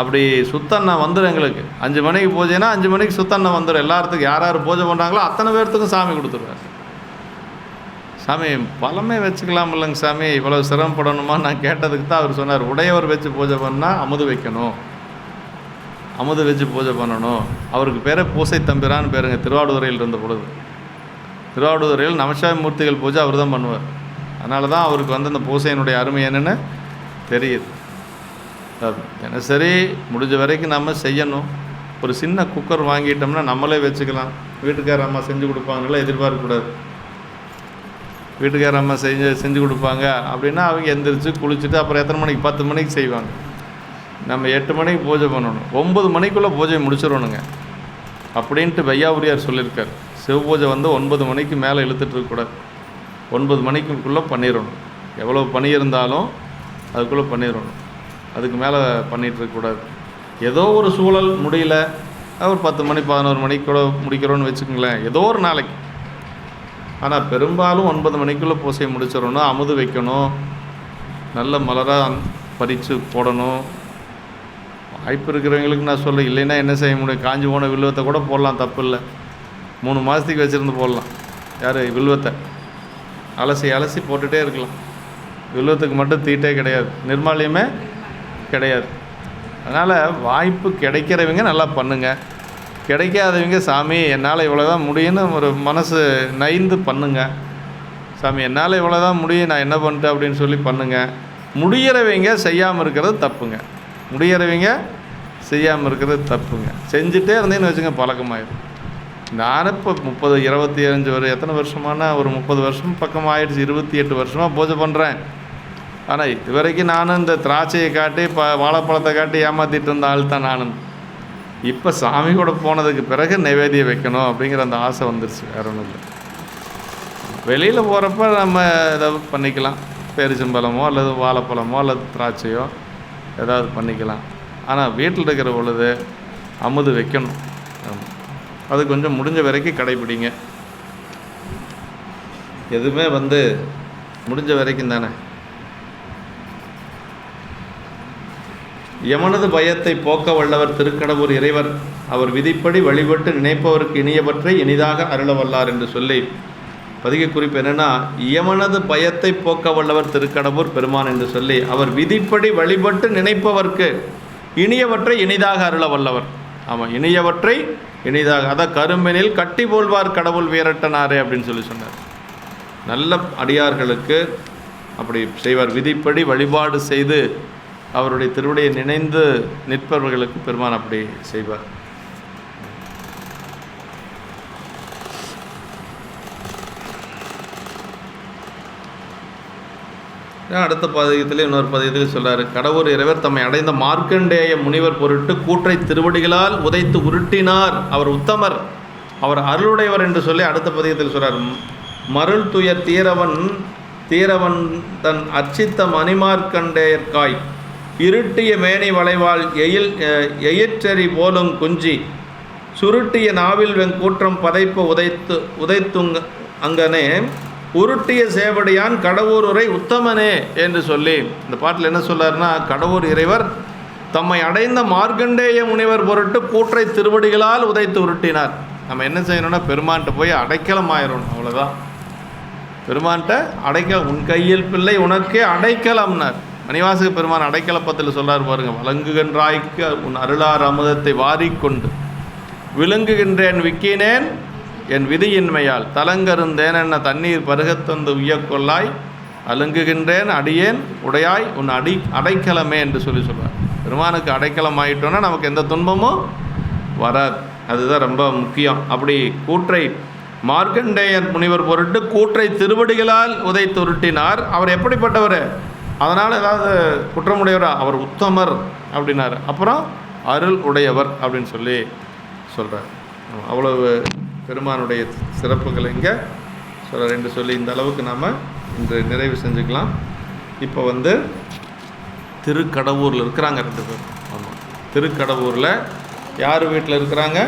அப்படி சுத்தண்ணா வந்துடும். எங்களுக்கு 5 மணிக்கு பூஜைனா 5 மணிக்கு சுத்தண்ணா வந்துடும். எல்லாத்துக்கும் யார் யார் பூஜை பண்ணுறாங்களோ அத்தனை பேர்த்துக்கும் சாமி கொடுத்துருவார். சாமி பழமே வச்சுக்கலாம் இல்லைங்க சாமி, இவ்வளோ சிரமப்படணுமா நான் கேட்டதுக்கு தான் அவர் சொன்னார், உடையவர் வச்சு பூஜை பண்ணால் அமுது வைக்கணும், அமுது வச்சு பூஜை பண்ணணும். அவருக்கு பேரே பூசை தம்பிரான்னு பேருங்க. திருவாவடுதுறையில் இருந்த பொழுது, திருவாவடுதுறையில் நமசிவாய மூர்த்திகள் பூஜை அவர் தான் பண்ணுவார். அதனால தான் அவருக்கு அந்த பூசையினுடைய அருமை என்னென்னு தெரியுது. தினசரி முடிஞ்ச வரைக்கும் நம்ம செய்யணும். ஒரு சின்ன குக்கர் வாங்கிட்டோம்னா நம்மளே வச்சுக்கலாம். வீட்டுக்கார அம்மா செஞ்சு கொடுப்பாங்கலாம் எதிர்பார்க்கக்கூடாது. வீட்டுக்கார அம்மா செஞ்சு கொடுப்பாங்க அப்படின்னா அவங்க எந்திரிச்சு குளிச்சுட்டு அப்புறம் எத்தனை மணிக்கு 10 மணிக்கு செய்வாங்க. நம்ம 8 மணிக்கு பூஜை பண்ணணும், 9 மணிக்குள்ளே பூஜையை முடிச்சிடணுங்க அப்படின்ட்டு வையாபுரியார் சொல்லியிருக்கார். சிவபூஜை 9 மணிக்கு மேலே இழுத்துட்டு இருக்கக்கூடாது, 9 மணிக்குள்ளே பண்ணிடணும். எவ்வளோ பணி இருந்தாலும் அதுக்குள்ளே பண்ணிடணும், அதுக்கு மேலே பண்ணிகிட்டு இருக்கக்கூடாது. ஏதோ ஒரு சூழல் முடியல, ஒரு 10 மணி 11 மணிக்கு கூட முடிக்கிறோன்னு வச்சுக்கோங்களேன், ஏதோ ஒரு நாளைக்கு. ஆனால் பெரும்பாலும் 9 மணிக்குள்ளே பூசையை முடிச்சிடணும். அமுது வைக்கணும், நல்ல மலராக பறித்து போடணும். வாய்ப்பு இருக்கிறவங்களுக்கு நான் சொல்ல, இல்லைன்னா என்ன செய்ய முடியும்? காஞ்சி போன வில்வத்தை கூட போடலாம், தப்பு இல்லை. 3 மாதத்துக்கு வச்சுருந்து போடலாம். யார் வில்வத்தை அலசி போட்டுகிட்டே இருக்கலாம். வில்வத்துக்கு மட்டும் தீட்டே கிடையாது, நிர்மாலியமே கிடையாது. அதனால் வாய்ப்பு கிடைக்கிறவங்க நல்லா பண்ணுங்கள், கிடைக்காதவங்க சாமி என்னால் இவ்வளோ தான் முடியும்னு ஒரு மனசு நைந்து பண்ணுங்க. சாமி என்னால் இவ்வளோ தான் முடியும், நான் என்ன பண்ணிட்டேன் அப்படின்னு சொல்லி பண்ணுங்கள். முடிகிறவங்க செய்யாமல் இருக்கிறது தப்புங்க, முடிகிறவங்க செய்யாமல் இருக்கிறது தப்புங்க. செஞ்சுட்டே இருந்தேன்னு வச்சுங்க பழக்கமாயிடும். நான் இப்போ 25 எத்தனை வருஷமான ஒரு 30 வருஷம் பக்கம் ஆயிடுச்சு, 28 வருஷமாக பூஜை பண்ணுறேன். ஆனால் இது வரைக்கும் நானும் இந்த திராட்சையை காட்டி வாழைப்பழத்தை காட்டி ஏமாற்றிட்டு இருந்த ஆள் தான் நானும். இப்போ சாமி கூட போனதுக்கு பிறகு நைவேத்தியம் வைக்கணும் அப்படிங்கிற அந்த ஆசை வந்துருச்சு, வேற ஒன்றும் இல்லை. வெளியில் போகிறப்ப நம்ம ஏதாவது பண்ணிக்கலாம், பேரிச்சம்பழமோ அல்லது வாழைப்பழமோ அல்லது திராட்சையோ ஏதாவது பண்ணிக்கலாம். ஆனால் வீட்டில் இருக்கிற பொழுது அமுது வைக்கணும். அது கொஞ்சம் முடிஞ்ச வரைக்கும் கடைப்பிடிங்க. எதுவுமே முடிஞ்ச வரைக்கும் தானே. யமனது பயத்தை போக்க வல்லவர் திருக்கடவுர் இறைவர், அவர் விதிப்படி வழிபட்டு நினைப்பவருக்கு இனியவற்றை இனிதாக அருள வல்லார் என்று சொல்லி பதிகை குறிப்பு என்னென்னா, யமனது பயத்தை போக்க வல்லவர் திருக்கடவுர் பெருமான் என்று சொல்லி அவர் விதிப்படி வழிபட்டு நினைப்பவர்க்கு இனியவற்றை இனிதாக அருள வல்லவர். ஆமாம், இனியவற்றை இனிதாக, அதான் கரும்பினில் கட்டி போல்வார் கடவுள் வீரட்டனாரே அப்படின்னு சொல்லி சொன்னார். நல்ல அடியார்களுக்கு அப்படி செய்வார். விதிப்படி வழிபாடு செய்து அவருடைய திருவடியை நினைந்து நிற்பவர்களுக்கு பெருமான் அப்படி செய்வார். அடுத்த பதிகத்திலே இன்னொரு பதிகத்தில் சொல்கிறார், கடவுர் இறைவர் தம்மை அடைந்த மார்க்கண்டேய முனிவர் பொருட்டு கூற்றை திருவடிகளால் உதைத்து உருட்டினார், அவர் உத்தமர், அவர் அருளுடையவர் என்று சொல்லி அடுத்த பதிகத்தில் சொல்கிறார். மருள் துயர் தீரவன் தன் அர்ச்சித்த மணிமார்க்கண்டேயர்காய் இருட்டிய மேனி வளைவால் எயிற்றறி போலும் குஞ்சி சுருட்டிய நாவில் வெங்கூற்றம் பதைப்ப உதைத்துங்க அங்கனே உருட்டிய சேவடியான் கடவுர் உரை உத்தமனே என்று சொல்லி இந்த பாட்டில் என்ன சொல்றாருன்னா, கடவுர் இறைவர் தம்மை அடைந்த மார்க்கண்டேய முனிவர் பொருட்டு கூற்றை திருவடிகளால் உதைத்து உருட்டினார். நம்ம என்ன செய்யணும்னா பெருமான்கிட்ட போய் அடைக்கலம் ஆயிரும், அவ்வளோதான். பெருமான்கிட்ட அடைக்கலம், உன் கையில் பிள்ளை உனக்கே அடைக்கலம்னார். மணிவாசக பெருமான் அடைக்கலப்பத்தில் சொல்றார் பாருங்க, வழங்குகின்றாய்க்கு உன் அருளார் அமுதத்தை வாரிக்கொண்டு விளங்குகின்றேன் விக்கினேன் என் விதியின்மையால் தலங்கருந்தேன் என்ன தண்ணீர் பருகத்தந்து உய்யக்கொள்ளாய் அலங்குகின்றேன் அடியேன் உடையாய் உன் அடைக்கலமே என்று சொல்கிறார். பெருமானுக்கு அடைக்கலம் ஆகிட்டோன்னா நமக்கு எந்த துன்பமும் வராது. அதுதான் ரொம்ப முக்கியம். அப்படி கூற்றை மார்க்கண்டேயன் முனிவர் பொருட்டு கூற்றை திருவடிகளால் உதைத்து உருட்டினார். அவர் எப்படிப்பட்டவர்? அதனால் ஏதாவது குற்றமுடையவரா? அவர் உத்தமர் அப்படின்னார். அப்புறம் அருள் உடையவர் அப்படின்னு சொல்லி சொல்கிறார். அவ்வளவு பெருமானுடைய சிறப்புகள் இங்கே சொல்கிறார் என்று சொல்லி இந்த அளவுக்கு நாம் இன்று நிறைவு செஞ்சுக்கலாம். இப்போ திருக்கடவூரில் இருக்கிறாங்க 2 பேர். ஆமாம், திருக்கடவூரில் யார் வீட்டில் இருக்கிறாங்க?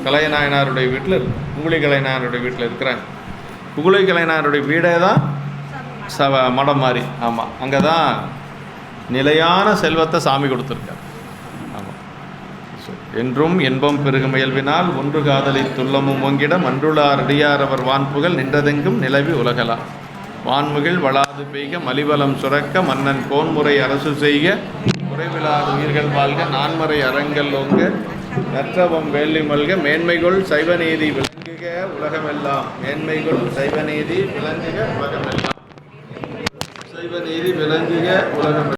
கலைநாயனாருடைய வீட்டில் குகுளி கலைநாயனாருடைய வீட்டில் இருக்கிறாங்க. குகுளி கலைநாயனாருடைய வீடே தான் மடம் மாதிரி. ஆமாம், அங்கே தான் நிலையான செல்வத்தை சாமி கொடுத்துருக்கார். ஆமாம், என்றும் இன்பம் பெருகும் முயல்வினால் ஒன்று காதலி துள்ளமும் ஓங்கிட மன்றுளார் அடியார் அவர் வான்புகள் நின்றதெங்கும் நிலவி உலகலாம் வான்முகில் வளாது பெய்க மலிவலம் சுரக்க மன்னன் கோன்முறை அரசு செய்க குறைவிலார் உயிர்கள் வாழ்க நான்மறை அறங்கள் ஓங்க நற்றவம் வேள்வி மல்க மேன்மைகொள் சைவநீதி விளங்குக உலகமெல்லாம் மேன்மைகொள் சைவநீதி விளங்குக உலகமெல்லாம்.